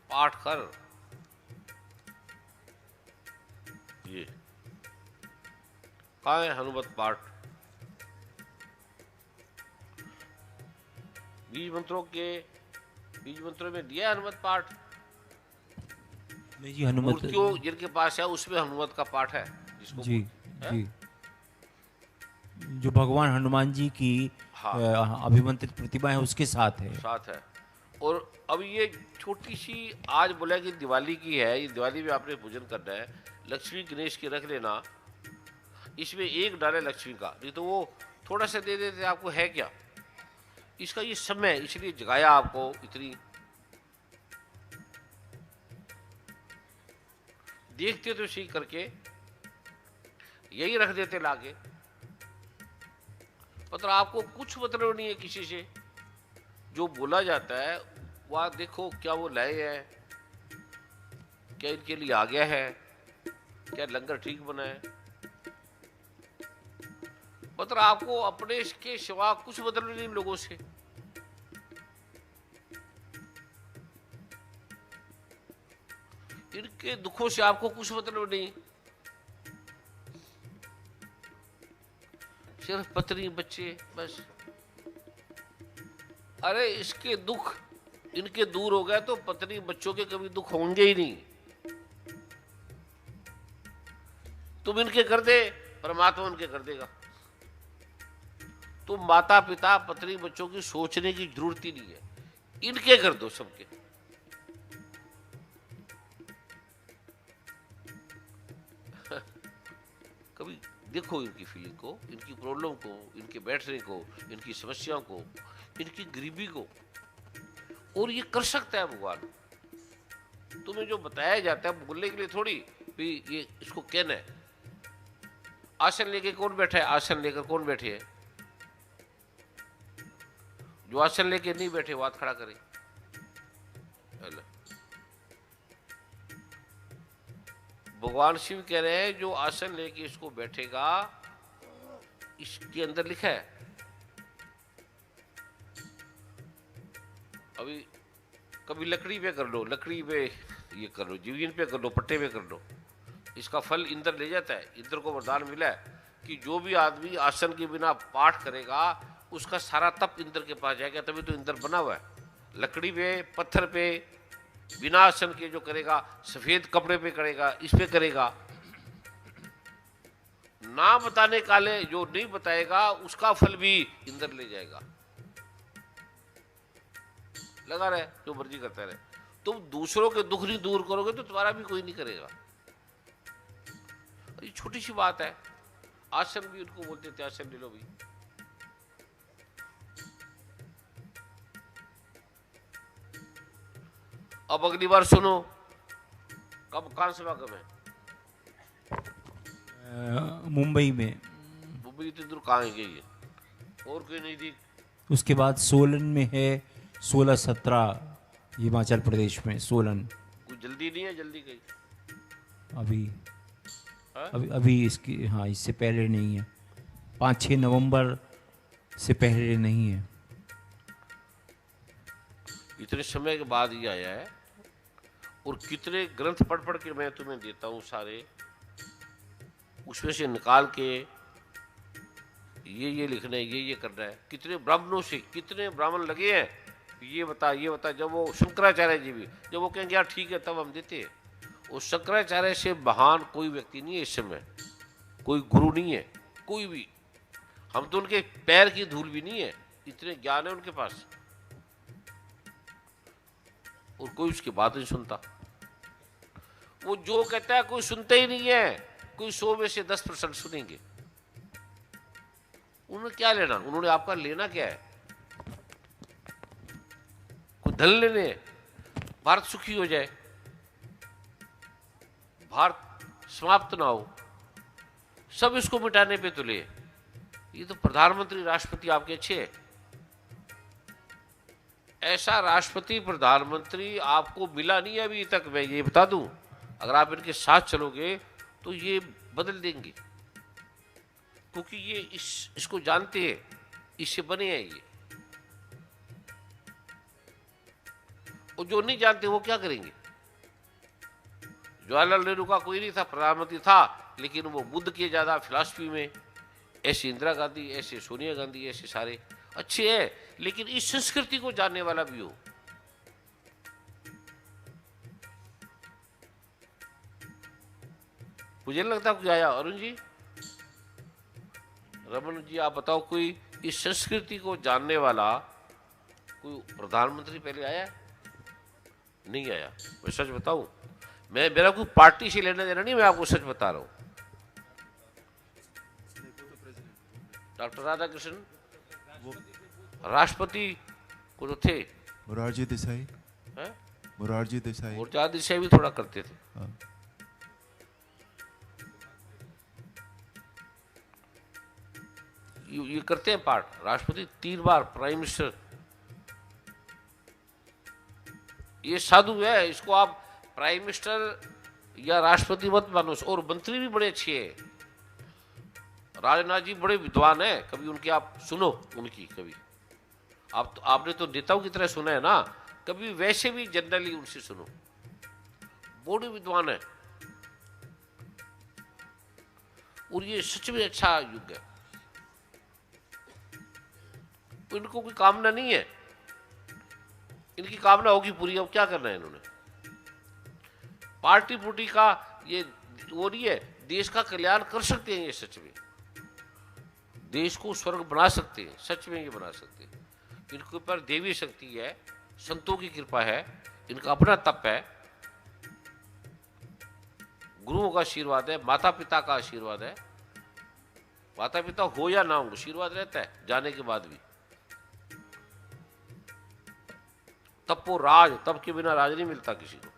पाठ कर। ये कहाँ है हनुमत पाठ? बीज मंत्रों में दिया हनुमत पाठ। नहीं जी, हनुमत मूर्तियों जिनके पास है उसमें हनुमत का पाठ है, जिसको जी जी, जो भगवान हनुमान जी की हाँ। अभिमंत्रित प्रतिमा है उसके साथ है। और अब ये छोटी सी आज बोला कि दिवाली की है, ये दिवाली में आपने पूजन करना है, लक्ष्मी गणेश की रख लेना, इसमें 1 डाले लक्ष्मी का, नहीं तो वो थोड़ा सा दे देते आपको, है क्या इसका ये समय, इसलिए जगाया आपको इतनी। देखते तो सही करके यही रख देते लाके, मतलब आपको कुछ मतलब नहीं है किसी से, जो बोला जाता है वह देखो क्या वो लाए हैं, क्या इनके लिए आ गया है, क्या लंगर ठीक बना है, मतलब आपको अपने के सिवा कुछ मतलब नहीं लोगों से। इनके दुखों से आपको कुछ मतलब नहीं। सिर्फ पत्नी बच्चे बस। अरे इसके दुख इनके दूर हो गए तो पत्नी बच्चों के कभी दुख होंगे ही नहीं। तुम इनके कर दे, परमात्मा उनके कर देगा। तुम माता पिता पत्नी बच्चों की सोचने की जरूरत ही नहीं है, इनके कर दो सबके। कभी देखो इनकी फीलिंग को, इनकी प्रॉब्लम को, इनके बैठने को, इनकी समस्याओं को, इनकी गरीबी को। और ये कर सकता है भगवान। तुम्हें जो बताया जाता है बोलने के लिए थोड़ी भी ये इसको कहना है। आसन लेके कौन बैठा है? आसन लेकर कौन बैठे है? जो आसन लेके नहीं बैठे वो हाथ खड़ा करे। भगवान शिव कह रहे हैं जो आसन लेके इसको बैठेगा, इसके अंदर लिखा है। अभी कभी लकड़ी पे कर लो, लकड़ी पे ये कर लो, जीवन पे कर लो, पट्टे पे कर लो, इसका फल इंद्र ले जाता है। इंद्र को वरदान मिला है कि जो भी आदमी आसन के बिना पाठ करेगा उसका सारा तप इंद्र के पास जाएगा। तभी तो इंद्र बना हुआ है। लकड़ी पे, पत्थर पे, बिना आसन के जो करेगा, सफेद कपड़े पे करेगा, इस पे करेगा। ना बताने काले जो नहीं बताएगा उसका फल भी इंद्र ले जाएगा। लगा रहे जो मर्जी करता रहे। तुम दूसरों के दुख नहीं दूर करोगे तो तुम्हारा भी कोई नहीं करेगा। ये छोटी सी बात है। आसन भी उनको बोलते थे, आसन ले लो भी। अब अगली बार सुनो, कब कहां समागम है? मुंबई में। मुंबई इतनी दूर कहाँ है ये? और कोई नहीं थी? उसके बाद सोलन में है, 16-17 हिमाचल प्रदेश में सोलन। कोई जल्दी नहीं है? जल्दी गई अभी हाँ? अभी इसकी, हाँ, इससे पहले नहीं है। 5-6 नवंबर से पहले नहीं है। इतने समय के बाद ये आया है। और कितने ग्रंथ पढ़ पढ़ के मैं तुम्हें देता हूँ सारे, उसमें से निकाल के ये लिखना है, ये करना है। कितने ब्राह्मणों से कितने ब्राह्मण लगे हैं, ये बता। जब वो शंकराचार्य जी भी जब वो कहेंगे यार ठीक है तब हम देते हैं। और शंकराचार्य से महान कोई व्यक्ति नहीं है इस समय, कोई गुरु नहीं है कोई भी। हम तो उनके पैर की धूल भी नहीं है, इतने ज्ञान है उनके पास। और कोई उसकी बात नहीं सुनता। वो जो कहता है कोई सुनता ही नहीं है। कोई 100 में से 10% सुनेंगे। उन्होंने क्या लेना? उन्होंने आपका लेना क्या है? कोई धन लेने? भारत सुखी हो जाए, भारत समाप्त ना हो, सब इसको मिटाने पे तुले। ये तो प्रधानमंत्री राष्ट्रपति आपके अच्छे हैं। ऐसा राष्ट्रपति प्रधानमंत्री आपको मिला नहीं अभी तक, मैं ये बता दूं। अगर आप इनके साथ चलोगे तो ये बदल देंगे, क्योंकि ये इसको जानते हैं, इससे बने हैं ये। और जो नहीं जानते वो क्या करेंगे? जवाहरलाल नेहरू का कोई नहीं था, प्रधानमंत्री था, लेकिन वो बुद्ध के ज्यादा फिलॉसफी में। ऐसे इंदिरा गांधी, ऐसे सोनिया गांधी, ऐसे सारे अच्छे हैं, लेकिन इस संस्कृति को जानने वाला भी हो। मुझे नहीं लगता कोई आया। अरुण जी, रमन जी, आप बताओ कोई इस संस्कृति को जानने वाला कोई प्रधानमंत्री पहले आया? नहीं आया। मैं सच बताऊं, मेरा कोई पार्टी से लेना देना नहीं, मैं आपको सच बता रहा हूं। डॉक्टर राधाकृष्णन राष्ट्रपति को तो थे। मोरारजी देसाई हैं? मोरारजी देसाई और चार से भी थोड़ा करते थे। हाँ। ये करते हैं पार्ट। राष्ट्रपति 3 बार, प्राइम मिनिस्टर। ये साधु है, इसको आप प्राइम मिनिस्टर या राष्ट्रपति मत मानो। और मंत्री भी बड़े अच्छे हैं। राजनाथ जी बड़े विद्वान हैं, कभी उनके आप सुनो उनकी। कभी आपने तो नेताओं की तरह सुना है ना, कभी वैसे भी जनरली उनसे सुनो, बड़े विद्वान है। और ये सच में अच्छा युग है। इनको कोई कामना नहीं है, इनकी कामना होगी पूरी। अब क्या करना है इन्होंने? पार्टी पुर्टी का ये वो नहीं है, देश का कल्याण कर सकते हैं ये, सच में देश को स्वर्ग बना सकते हैं, सच में ये बना सकते हैं। इनके ऊपर देवी शक्ति है, संतों की कृपा है, इनका अपना तप है, गुरुओं का आशीर्वाद है, माता पिता का आशीर्वाद है। माता पिता हो या ना हो, आशीर्वाद रहता है जाने के बाद भी। तपो राज, तप के बिना राज नहीं मिलता किसी को।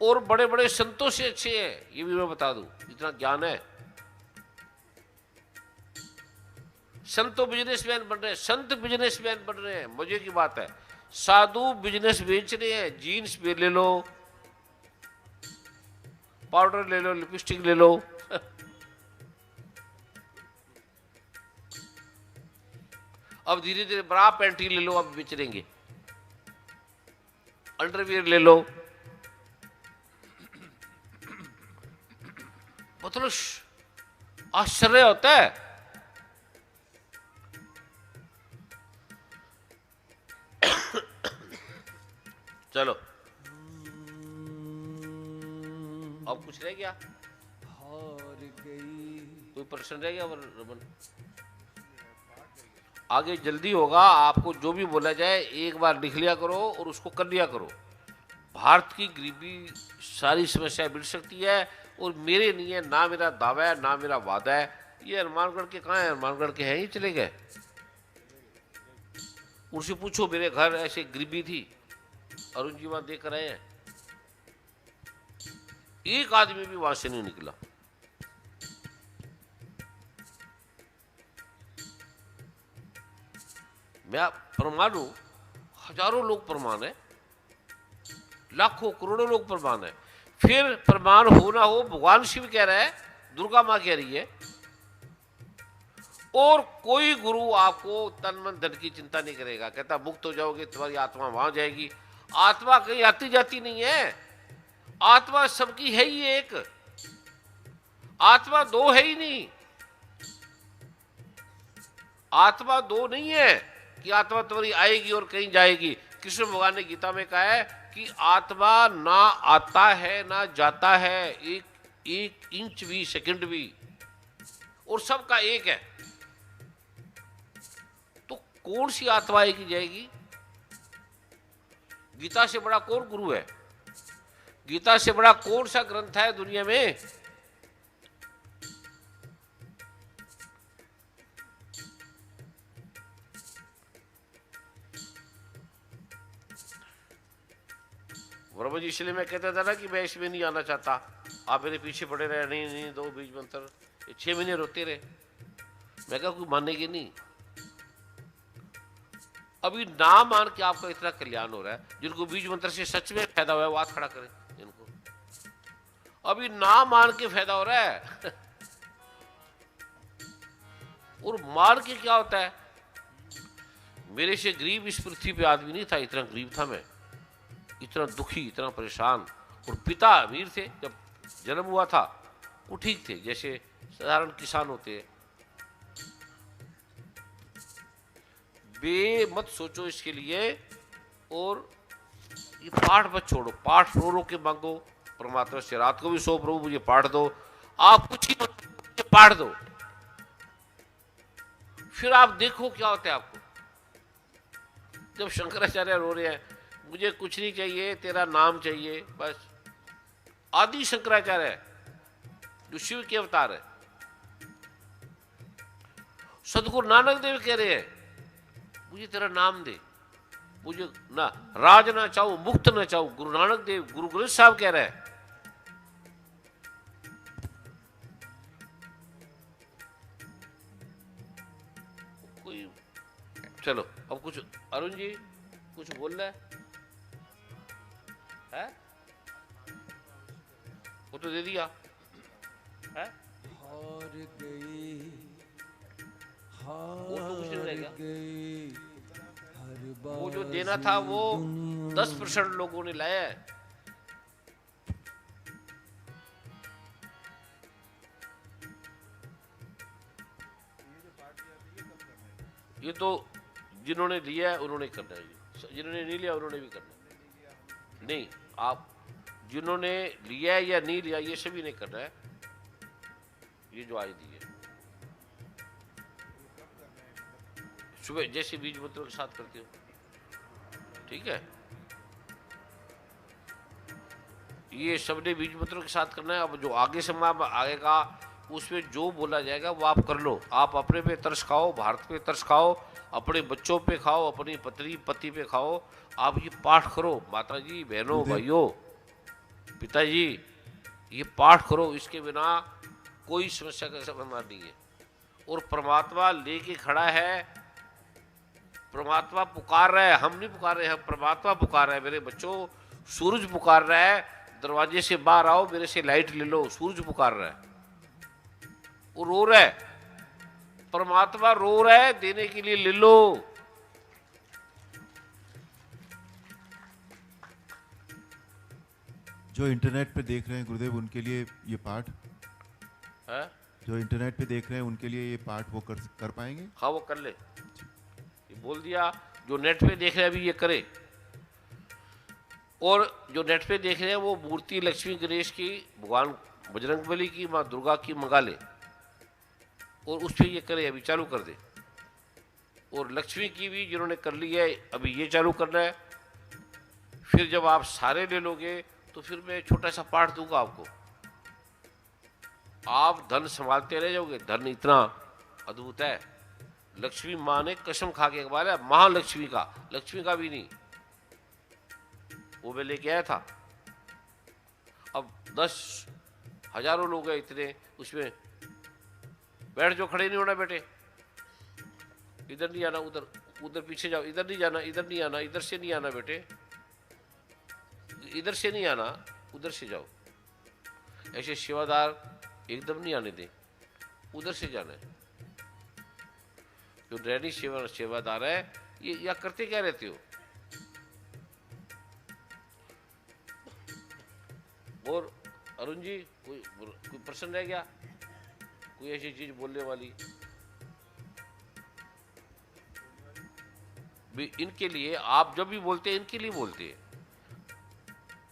और बड़े बड़े संतों से अच्छे हैं, ये भी मैं बता दूं, इतना ज्ञान है। संत तो बिजनेसमैन बन रहे हैं, संत बिजनेसमैन बन रहे हैं, मजे की बात है। साधु बिजनेस बेच रहे हैं, जीन्स भी ले लो, पाउडर ले लो, लिपस्टिक ले लो अब धीरे धीरे ब्रा पैंटी ले लो, अब बेच देंगे, अंडरवियर ले लो। मतलब आश्चर्य होता है। चलो अब कुछ रह गया? हार गई। कोई प्रश्न रह गया रमन? आगे जल्दी होगा, आपको जो भी बोला जाए एक बार लिख लिया करो और उसको कर लिया करो। भारत की गरीबी सारी समस्या मिट सकती है, और मेरे नहीं है, ना मेरा दावा है ना मेरा वादा है। ये हनुमानगढ़ के कहाँ है? हनुमानगढ़ के हैं, ये चले गए। उनसे पूछो, मेरे घर ऐसे गरीबी थी, अरुण जी वहां देकर आए हैं, एक आदमी भी वहां से नहीं निकला। मैं प्रमाण हूं, हजारों लोग प्रमाण है, लाखों करोड़ों लोग प्रमाण है। फिर प्रमाण हो ना हो, भगवान शिव कह रहा है, दुर्गा मां कह रही है, और कोई गुरु आपको तन मन धन की चिंता नहीं करेगा। कहता मुक्त हो जाओगे, तुम्हारी आत्मा वहां जाएगी। आत्मा कहीं आती जाती नहीं है, आत्मा सबकी है ही एक, आत्मा दो है ही नहीं। आत्मा दो नहीं है कि आत्मा तुम्हारी आएगी और कहीं जाएगी। कृष्ण भगवान ने गीता में कहा है कि आत्मा ना आता है ना जाता है, एक इंच भी, सेकंड भी, और सबका एक है। तो कौन सी आत्मा आएगी जाएगी? गीता से बड़ा कौन गुरु है? गीता से बड़ा कौन सा ग्रंथ है दुनिया में? वर्मा जी, इसलिए मैं कहता था ना कि मैं इसमें नहीं आना चाहता, आप मेरे पीछे पड़े रहे, नहीं नहीं दो बीज मंत्र, 6 महीने रोते रहे। मैं कहा कोई मानेगी नहीं। अभी ना मान के आपका इतना कल्याण हो रहा है, जिनको बीज मंत्र से सच में फायदा हुआ है वो हाथ खड़ा करें। जिनको अभी ना मान के फायदा हो रहा है और मान के क्या होता है? मेरे से गरीब इस पृथ्वी पे आदमी नहीं था, इतना गरीब था मैं, इतना दुखी, इतना परेशान। और पिता अमीर थे, जब जन्म हुआ था वो ठीक थे, जैसे साधारण किसान होते हैं। बे मत सोचो इसके लिए, और ये पाठ मत छोड़ो, पाठ रो रो के मांगो परमात्मा से। रात को भी सो, प्रभु मुझे पाठ दो, आप कुछ ही मत, मुझे पाठ दो, फिर आप देखो क्या होता है आपको। जब शंकराचार्य रो रहे हैं, मुझे कुछ नहीं चाहिए, तेरा नाम चाहिए बस। आदि शंकराचार्य है, जो शिव के अवतार है। सदगुरु नानक देव कह रहे हैं, मुझे तेरा नाम दे, मुझे ना राज ना चाहूं, मुक्त ना चाहूं। गुरु नानक देव, गुरु ग्रंथ साहब कह रहे हैं। कोई चलो अब कुछ, अरुण जी कुछ बोल रहे है? वो तो दे दिया है, हार गई, वो तो कुछ नहीं रह गया। गई, हर वो जो देना था वो 10% लोगों ने लाया है। ये तो जिन्होंने लिया है उन्होंने करना है, जिन्होंने नहीं लिया उन्होंने भी करना है। नहीं, आप जिन्होंने लिया है या नहीं लिया ये सभी ने करना है। ये जो आज दी है सुबह जैसे बीज मंत्रों के साथ करते हो, ठीक है। ये सबने बीज मंत्रों के साथ करना है। अब जो आगे समय आएगा उसमें जो बोला जाएगा वो आप कर लो। आप अपने पे तरस खाओ, भारत पे तरस खाओ, अपने बच्चों पे खाओ, अपनी पत्नी पति पे खाओ। आप ये पाठ करो, माता जी, बहनों, भाइयों, पिताजी, ये पाठ करो। इसके बिना कोई समस्या का समाधान नहीं है। और परमात्मा लेके खड़ा है, परमात्मा पुकार रहा है, हम नहीं पुकार रहे हैं, परमात्मा पुकार रहा है। मेरे बच्चों, सूरज पुकार रहा है, दरवाजे से बाहर आओ, मेरे से लाइट ले लो। सूरज पुकार रहा है, वो रो रहा है, परमात्मा रो रहा है, देने के लिए ले लो। जो इंटरनेट पे देख रहे हैं गुरुदेव, उनके लिए ये पाठ है? जो इंटरनेट पे देख रहे हैं उनके लिए ये पाठ वो कर पाएंगे? हाँ, वो कर ले। ये बोल दिया, जो नेट पे देख रहे हैं अभी ये करे। और जो नेट पे देख रहे हैं वो मूर्ति लक्ष्मी गणेश की, भगवान बजरंगबली की, माँ दुर्गा की मंगा ले और उस पर ये करे, अभी चालू कर दे। और लक्ष्मी की भी जिन्होंने कर ली है अभी ये चालू करना है। फिर जब आप सारे ले लोगे तो फिर मैं छोटा सा पाठ दूंगा आपको, आप धन संभालते रह जाओगे। धन इतना अद्भुत है, लक्ष्मी माँ ने कसम खा के बोला, महालक्ष्मी का, लक्ष्मी का भी नहीं, वो मैं लेके आया था। अब 10 हजारों लोग हैं इतने, उसमें बैठ जो, खड़े नहीं होना बेटे, इधर नहीं आना, उधर उधर पीछे जाओ, इधर नहीं जाना, इधर नहीं आना, इधर से नहीं आना बेटे, इधर से नहीं आना, उधर से जाओ। ऐसे सेवादार एकदम नहीं आने दे, उधर से जाना है। जो रैनी सेवादार है ये या करते क्या रहते हो? और अरुण जी, कोई प्रश्न रह गया? कोई ऐसी चीज बोलने वाली? भी इनके लिए आप जब भी बोलते हैं, इनके लिए बोलते हैं।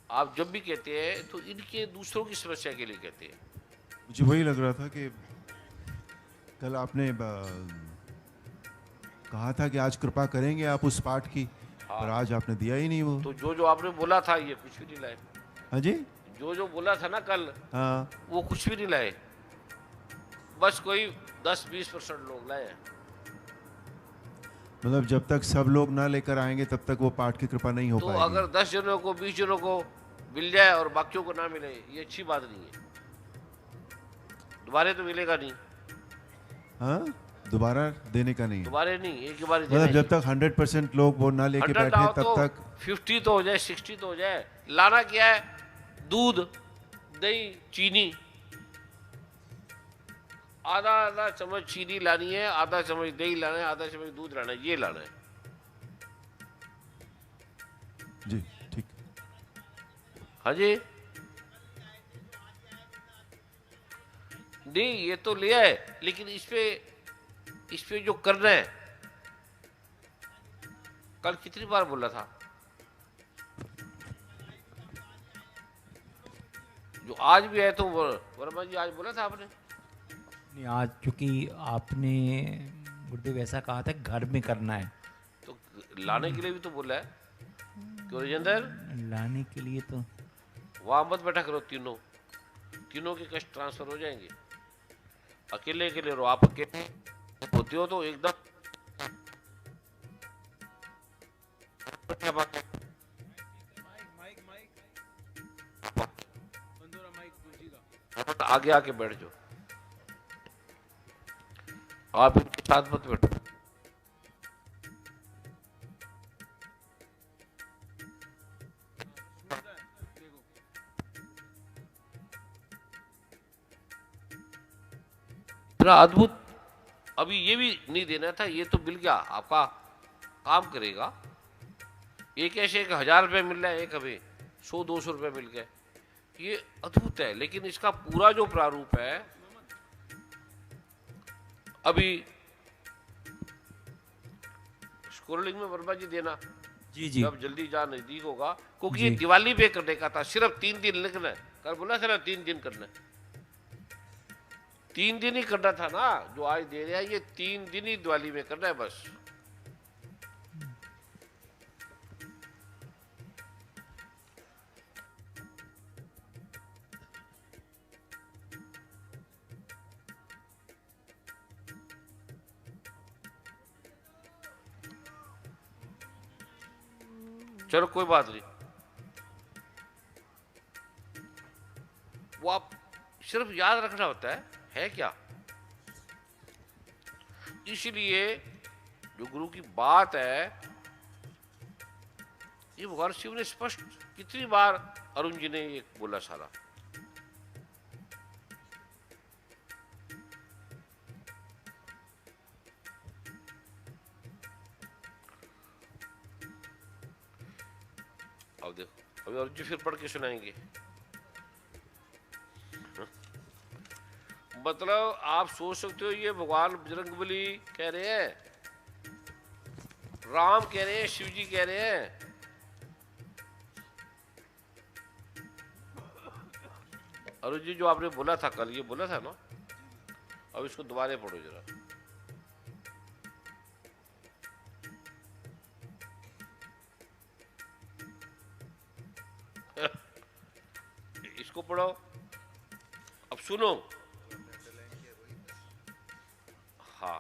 आप जब भी कहते हैं तो इनके दूसरों की समस्या के लिए कहते हैं। मुझे वही लग रहा था कि कल आपने कहा था कि आज कृपा करेंगे आप उस पाठ की, हाँ। पर आज आपने दिया ही नहीं वो। तो जो आपने बोला था ये कुछ भी नहीं लाए। हाँ जी, जो बोला था ना कल, हाँ, वो कुछ भी नहीं लाए। बस कोई 10-20% लोग लाए हैं। मतलब जब तक सब लोग ना लेकर आएंगे तब तक वो पाठ की कृपा नहीं हो तो पाएगी। अगर 10 जनों को 20 जनों को मिल जाए और बाकियों को ना मिले, ये अच्छी बात नहीं है। दोबारा तो मिलेगा नहीं। हाँ, दोबारा देने का नहीं है। दोबारा नहीं, एक ही बार मतलब जब तक 100% लोग वो ना लेके बैठे तब तक 50 तो हो जाए, 60 तो हो जाए। लाना क्या है? दूध, दही, चीनी, आधा चम्मच चीनी लानी है, आधा चम्मच दही लाना है, आधा चम्मच दूध लाना है, ये लाना है। जी, ठीक। हाँ जी, नहीं ये तो लिया है, लेकिन इस पे जो करना है, कल कितनी बार बोला था? जो आज भी है तो वर्मा जी आज बोला था आपने? नहीं, आज चूंकि आपने गुरुदेव ऐसा कहा था घर में करना है, तो लाने के लिए भी तो बोला है। क्यों राजेंद्र? लाने के लिए तो वहां मत बैठा करो, तीनों के कष्ट ट्रांसफर हो जाएंगे। अकेले रहो। आप अकेले होते हो तो एकदम आगे आके बैठ जाओ, आप इनके साथ मत बैठो। इतना अद्भुत अभी ये भी नहीं देना था, ये तो मिल गया, आपका काम करेगा। एक ऐसे 1000 रुपये मिल रहा है, एक अभी 100-200 रुपये मिल गए, ये अद्भुत है। लेकिन इसका पूरा जो प्रारूप है, अभी स्क्रोलिंग में वर्मा जी देना, जी जी जब जल्दी जा नजदीक होगा, क्योंकि जी। ये दिवाली पे करने का था, सिर्फ 3 दिन लिखना है। कल बोला था ना 3 दिन करना है, 3 दिन ही करना था ना, जो आज दे रहा है ये 3 दिन ही दिवाली में करना है बस। चलो कोई बात नहीं, वो आप सिर्फ याद रखना होता है क्या। इसलिए जो गुरु की बात है, ये भगवान शिव ने स्पष्ट कितनी बार अरुण जी ने ये बोला सारा। अब देखो, अभी अरुण जी फिर पढ़ के सुनाएंगे। मतलब आप सोच सकते हो ये भगवान बजरंगबली कह रहे हैं, राम कह रहे हैं, शिव जी कह रहे हैं। अरुण जी जो आपने बोला था कल, ये बोला था ना, अब इसको दोबारा पढ़ो जरा। इसको पढ़ो, अब सुनो। हाँ,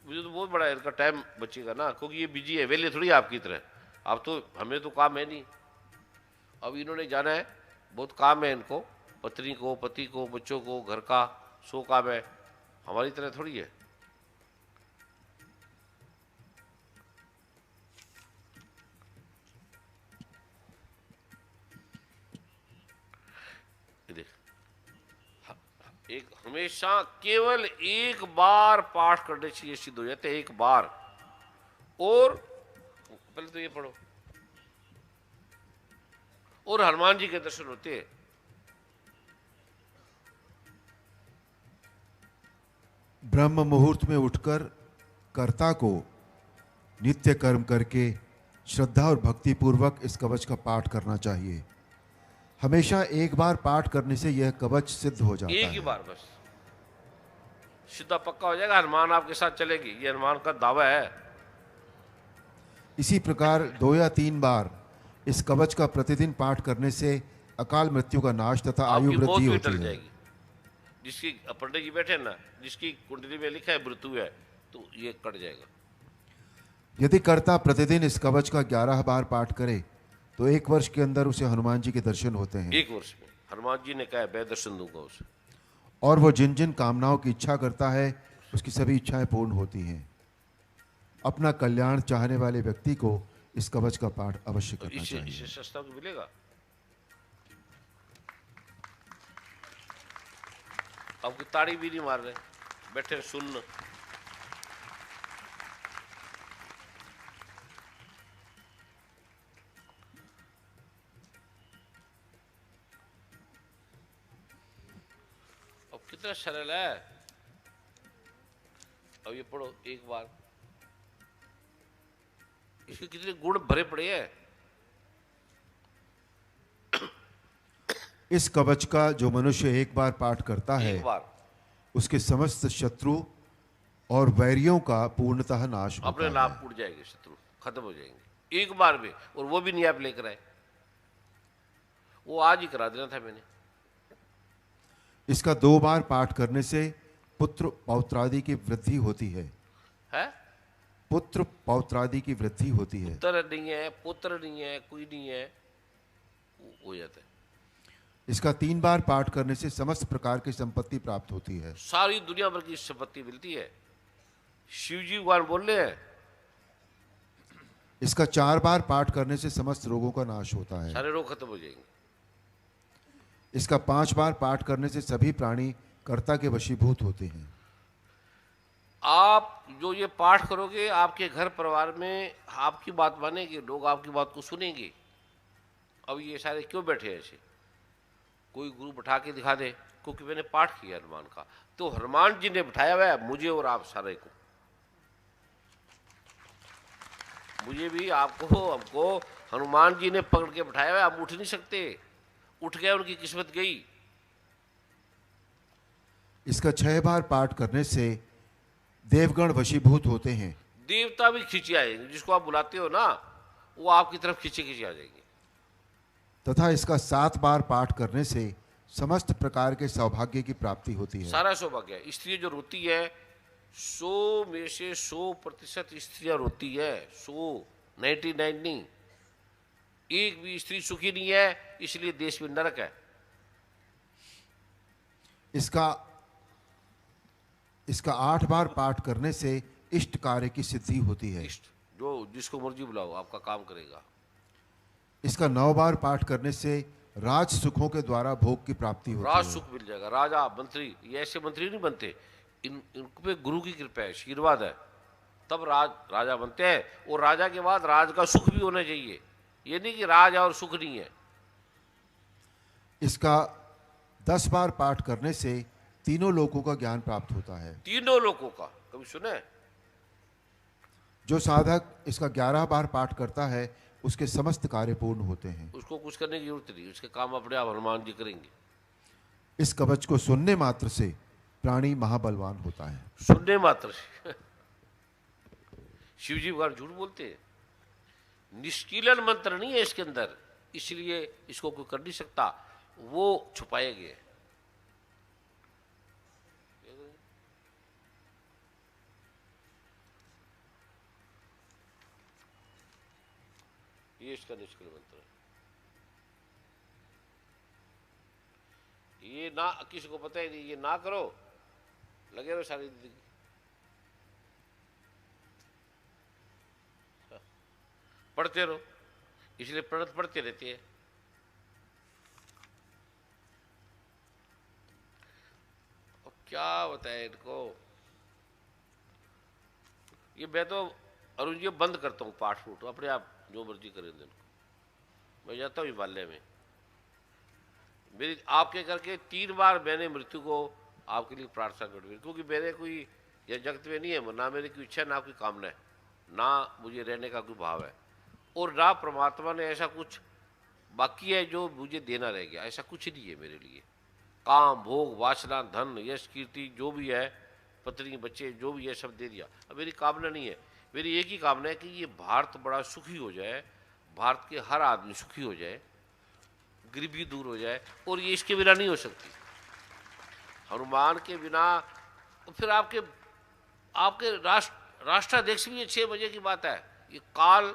मुझे तो बहुत बड़ा इनका टाइम बचेगा ना, क्योंकि ये बिजी है, वेले थोड़ी आपकी तरह। अब तो हमें तो काम है नहीं, अब इन्होंने जाना है, बहुत काम है इनको, पत्नी को, पति को, बच्चों को, घर का 100 काम है, हमारी तरह थोड़ी है। देख, एक हमेशा केवल एक बार पाठ करने से ये सिद्ध हो जाते हैं, एक बार। और पहले तो ये पढ़ो, और हनुमान जी के दर्शन होते हैं। ब्रह्म मुहूर्त में उठकर कर्ता को नित्य कर्म करके श्रद्धा और भक्ति पूर्वक इस कवच का पाठ करना चाहिए। हमेशा एक बार पाठ करने से यह कवच सिद्ध हो जाता एक ही है। बार बस सीधा पक्का हो जाएगा, हनुमान आपके साथ चलेगी, ये हनुमान का दावा है। इसी प्रकार 2 या 3 बार इस कवच का प्रतिदिन पाठ करने से अकाल मृत्यु का नाश तथा आयु आपकी मौत वृद्धि भी होती टल है। जाएगी। जिसकी पंडित जी बैठे ना, जिसकी कुंडली में लिखा है मृत्यु है, तो ये कट जाएगा। यदि कर्ता प्रतिदिन इस कवच का 11 बार पाठ करे तो 1 वर्ष के अंदर उसे हनुमान जी के दर्शन होते हैं। 1 वर्ष में हनुमान जी ने कहा है, मैं दर्शन दूंगा उसे। और वो जिन जिन कामनाओं की इच्छा करता है उसकी सभी इच्छाएं पूर्ण होती हैं। अपना कल्याण चाहने वाले व्यक्ति को इस कवच का पाठ अवश्य तो करना इसे चाहिए। सस्ता को मिलेगा। आपकी ताड़ी भी नहीं मार रहे, बैठे सुन। अब कितना सरल है। अब ये पढ़ो एक बार, इसके कितने गुण भरे पड़े हैं। इस कवच का जो मनुष्य एक बार पाठ करता है एक बार उसके समस्त शत्रु और वैरियों का पूर्णतः नाश होता अपने है। लाभ टूट जाएंगे, शत्रु खत्म हो जाएंगे एक बार में। और वो भी नहीं आप लेकर आए, वो आज ही करा देना था मैंने। इसका 2 बार पाठ करने से पुत्र पौत्रादि की वृद्धि होती है। है पुत्र पौत्रादि की वृद्धि होती है। पुत्र नहीं है, पुत्र नहीं है, कोई नहीं है, हो जाता है। इसका 3 बार पाठ करने से समस्त प्रकार की संपत्ति प्राप्त होती है। सारी दुनिया भर की संपत्ति मिलती है। शिव जी भगवान बोल रहे हैं, इसका 4 बार पाठ करने से समस्त रोगों का नाश होता है। सारे रोग खत्म हो जाएंगे। इसका 5 बार पाठ करने से सभी प्राणी कर्ता के वशीभूत होते हैं। आप जो ये पाठ करोगे, आपके घर परिवार में आपकी बात मानेंगे, लोग आपकी बात को सुनेंगे। अब ये सारे क्यों बैठे हैं ऐसे? कोई गुरु बैठा के दिखा दे, क्योंकि मैंने पाठ किया हनुमान का। तो हनुमान जी ने बिठाया हुआ है मुझे और आप सारे को। मुझे भी आपको हमको हनुमान जी ने पकड़ के बैठाया है, आप उठ नहीं सकते। उठ गए, उनकी किस्मत गई। इसका 6 बार पाठ करने से देवगण वशीभूत होते हैं। देवता भी खींचे आएंगे, जिसको आप बुलाते हो ना वो आपकी तरफ खींचे खींचे आ जाएंगे। तथा इसका 7 बार पाठ करने से समस्त प्रकार के सौभाग्य की प्राप्ति होती है। सारा सौभाग्य है। स्त्री जो रोती है 100 में से 100% स्त्रियां रोती है। 99 नहीं। एक भी स्त्री सुखी नहीं है, इसलिए देश में नरक है। इसका 8 बार पाठ करने से इष्ट कार्य की सिद्धि होती है। इष्ट जो जिसको मर्जी बुलाओ आपका काम करेगा। इसका 9 बार पाठ करने से राज सुखों के द्वारा भोग की प्राप्ति होती राज है। सुख मिल जाएगा। राजा मंत्री ये ऐसे मंत्री नहीं बनते, इन पे गुरु की कृपा है, आशीर्वाद है, तब राजा बनते हैं। और राजा के बाद राज का सुख भी होना चाहिए। ये नहीं कि राज और सुख नहीं है। इसका 10 बार पाठ करने से तीनों लोकों का ज्ञान प्राप्त होता है। तीनों लोगों का कभी सुने? जो साधक इसका 11 बार पाठ करता है उसके समस्त कार्य पूर्ण होते हैं। उसको कुछ करने की जरूरत नहीं, उसके काम अपने आप हनुमान जी करेंगे। इस कवच को सुनने मात्र से प्राणी महाबलवान होता है। सुनने मात्र से शिव जी भगवान झूठ बोलते हैं। निष्कीलन मंत्र नहीं है इसके अंदर, इसलिए इसको कोई कर नहीं सकता, वो छुपाए गए। ये इसका निष्कील मंत्र है। ये ना किसी को पता ही नहीं, ये ना करो, लगे रहो सारी जिंदगी। पढ़ते रहो, इसलिए पढ़ते रहते हैं। और क्या बताए इनको। ये मैं तो अरुण जी बंद करता हूँ पाठ फूट, अपने आप जो मर्जी करें दिन को। मैं जाता हूँ हिमालय में। मेरी आपके करके 3 बार मैंने मृत्यु को आपके लिए प्रार्थना कर दी, क्योंकि मेरे कोई यह जगत में नहीं है, ना मेरी कोई इच्छा, ना कोई कामना है, ना मुझे रहने का कोई भाव है, और ना परमात्मा ने ऐसा कुछ बाकी है जो मुझे देना रह गया। ऐसा कुछ नहीं है मेरे लिए। काम भोग वासना धन यश कीर्ति जो भी है, पत्नी बच्चे जो भी है, सब दे दिया। अब मेरी कामना नहीं है। मेरी एक ही कामना है कि ये भारत बड़ा सुखी हो जाए, भारत के हर आदमी सुखी हो जाए, गरीबी दूर हो जाए, और ये इसके बिना नहीं हो सकती। हनुमान के बिना फिर आपके राष्ट्राध्यक्ष भी 6 बजे की बात है। ये काल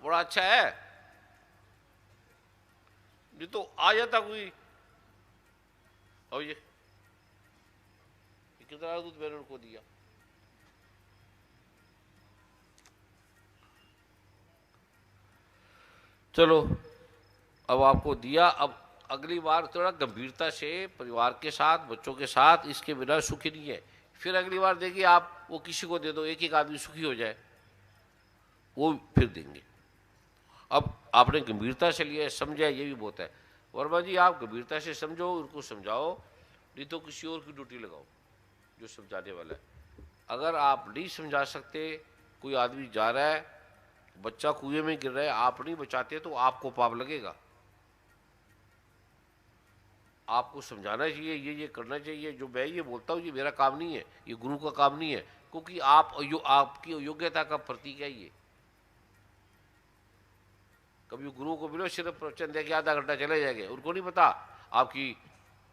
बड़ा अच्छा है, नहीं तो आ जाता कोई। और ये कितना दूध मैंने उनको दिया। चलो अब आपको दिया, अब अगली बार थोड़ा गंभीरता से परिवार के साथ बच्चों के साथ, इसके बिना सुखी नहीं है। फिर अगली बार देखिए आप वो किसी को दे दो, एक एक आदमी सुखी हो जाए, वो फिर देंगे। अब आपने गंभीरता से लिया, समझा, ये भी बहुत है। वर्मा जी आप गंभीरता से समझो, उनको समझाओ, नहीं तो किसी और की ड्यूटी लगाओ जो समझाने वाला है। अगर आप नहीं समझा सकते, कोई आदमी जा रहा है, बच्चा कुएं में गिर रहा है, आप नहीं बचाते तो आपको पाप लगेगा। आपको समझाना चाहिए, ये करना चाहिए। जो मैं ये बोलता हूँ ये मेरा काम नहीं है, ये गुरु का काम नहीं है, क्योंकि आपकी योग्यता का प्रतीक है ये। कभी गुरु को मिलो, सिर्फ प्रवचन दे के आधा घंटा चले जाएंगे, उनको नहीं पता आपकी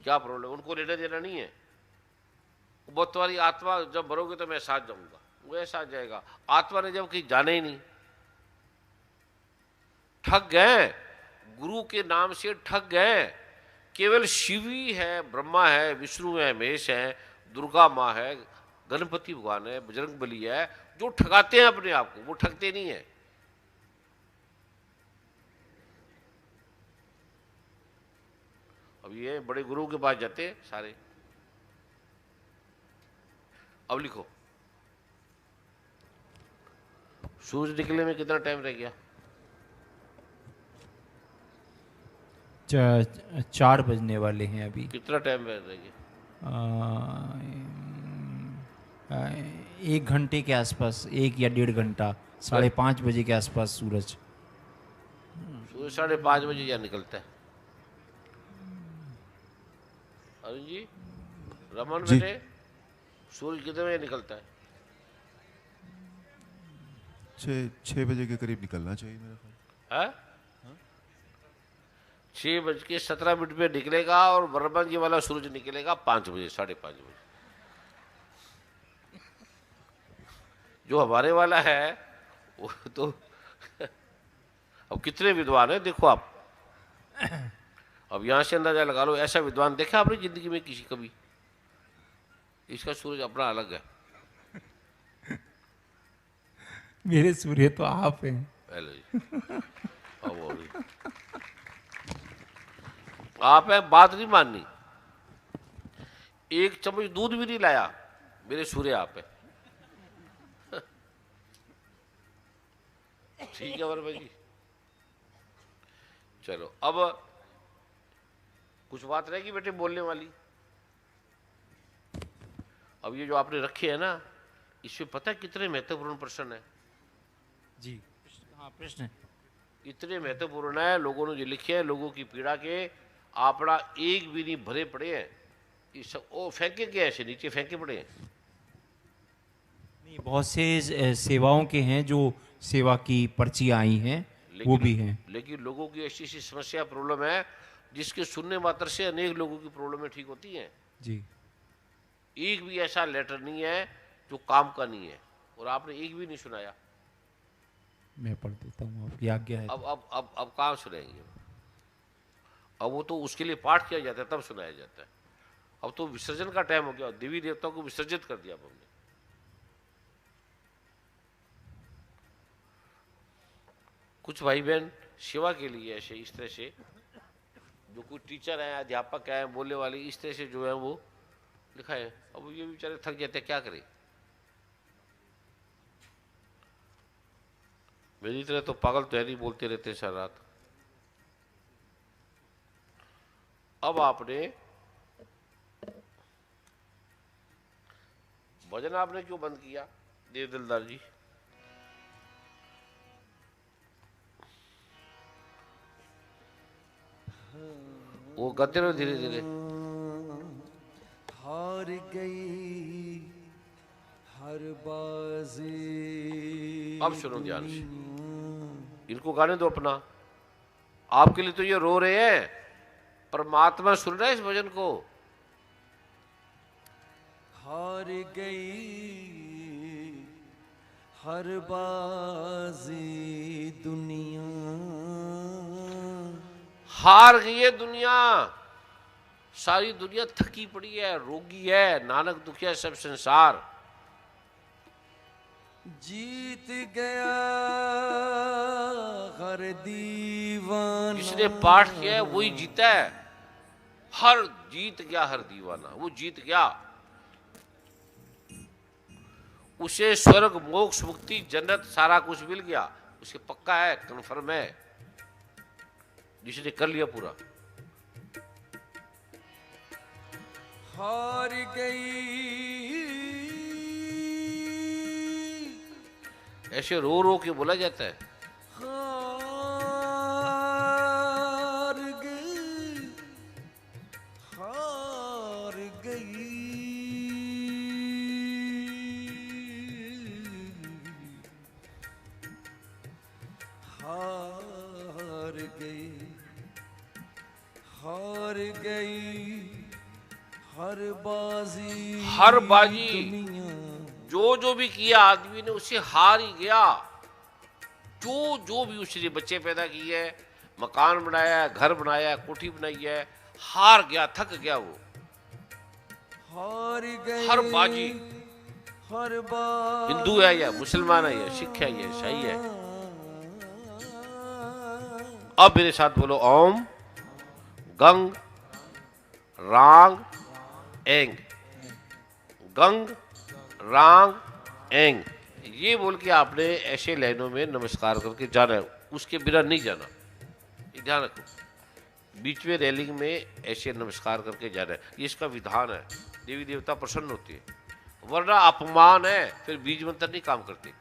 क्या प्रॉब्लम, उनको लेना देना नहीं है। वो तुम्हारी आत्मा जब भरोगे तो मैं साथ जाऊंगा, वो साथ जाएगा। आत्मा ने जब कहीं जाना ही नहीं, ठग गए, गुरु के नाम से ठग गए। केवल शिव ही है, ब्रह्मा है, विष्णु है, महेश है, दुर्गा माँ है, गणपति भगवान है, बजरंग बली है, जो ठगाते हैं अपने आप को, वो ठगते नहीं है। अब ये बड़े गुरु के पास जाते हैं सारे। अब लिखो, सूरज निकलने में कितना टाइम रह गया? 4 बजने वाले हैं अभी। कितना टाइम रह गया? 1 घंटे के आसपास, 1 या 1.5 घंटा, 5:30 बजे के आसपास सूरज। सूरज 5:30 बजे यहाँ निकलता है। अरुण जी, रमन जी। बेटे, सूरज कितने बजे निकलता है? 6 बजे के करीब निकलना चाहिए मेरा ख्याल। है 6:17 पे निकलेगा और बर्मन जी वाला सूरज निकलेगा 5 बजे, 5:30 बजे। जो हमारे वाला है वो तो अब कितने विद्वान है देखो आप। अब यहां से अंदाजा लगा लो, ऐसा विद्वान देखा आपने जिंदगी में किसी कभी? इसका सूरज अपना अलग है। मेरे सूर्य तो आप हैं। हेलो जी, अब और भी। आप है, बात नहीं माननी। 1 चम्मच दूध भी नहीं लाया, मेरे सूर्य आप है। ठीक है वर्मा जी, चलो अब कुछ बात रहेगी बेटे बोलने वाली। अब ये जो आपने रखे है ना, इसमें पता है कितने महत्वपूर्ण प्रश्न है? जी हाँ, प्रश्न इतने महत्वपूर्ण है, लोगों ने जो लिखे हैं, लोगों की पीड़ा के आपड़ा एक भी नहीं भरे पड़े हैं। ये सब ओ फेंके के ऐसे नीचे फेंके पड़े हैं। नहीं, बहुत से सेवाओं के हैं जो सेवा की पर्ची आई हैं, वो भी हैं। लेकिन लोगों की ऐसी ऐसी समस्या प्रॉब्लम है जिसके सुनने मात्र से अनेक लोगों की प्रॉब्लमें ठीक होती हैं। जी एक भी ऐसा लेटर नहीं है जो काम का नहीं है, और आपने एक भी नहीं सुनाया। मैं पढ़ देता हूँ, आपकी आज्ञा है। अब कहाँ सुनाएंगे? अब वो तो उसके लिए पाठ किया जाता है तब सुनाया जाता है। अब तो विसर्जन का टाइम हो गया, देवी देवताओं को विसर्जित कर दिया अब हमने। कुछ भाई बहन सेवा के लिए ऐसे इस तरह से, जो कुछ टीचर हैं, अध्यापक हैं, बोलने वाले, इस तरह से जो है वो लिखा है। अब ये बेचारे थक जाते हैं, क्या करें? मेरी तरह तो पागल तो है नहीं, बोलते रहते हैं सारी रात। अब आपने भजन आपने क्यों बंद किया देव दिलदार जी? वो गाते रहो धीरे धीरे। हार गई हर बाजी। अब सुनो ध्यान से, इनको गाने दो अपना। आपके लिए तो ये रो रहे हैं, परमात्मा सुन रहा है इस भजन को। हार गई हर बाजी दुनिया। हार गई है दुनिया, सारी दुनिया थकी पड़ी है, रोगी है, नानक दुखिया सब संसार। जीत गया हर दीवाना। जिसने पाठ किया है वही जीता है। हर जीत गया हर दीवाना, वो जीत गया। उसे स्वर्ग मोक्ष मुक्ति जन्नत सारा कुछ मिल गया, उसे पक्का है, कन्फर्म है, जिसने कर लिया पूरा। हार गई ऐसे रो रो के बोला जाता है। हार गई हार गई हार गई हार गई हर बाजी। हर बाजी दुनिया। जो भी किया आदमी ने उसे हार ही गया। जो भी उसने बच्चे पैदा किए, मकान बनाया, घर बनाया, कोठी बनाई है, हार गया, थक गया वो। हार गई हर बाजी, हर बाजी। हिंदू है या मुसलमान है या सिख है या ईसाई है। अब मेरे साथ बोलो, ओम गंग रांग एंग। गंग रांग एंग, ये बोल के आपने ऐसे लाइनों में नमस्कार करके जाना है, उसके बिना नहीं जाना। ये ध्यान रखो, बीच में रेलिंग में ऐसे नमस्कार करके जाना है, ये इसका विधान है। देवी देवता प्रसन्न होती है। वरना अपमान है, फिर बीज मंत्र नहीं काम करते।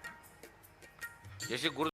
जैसे गुरु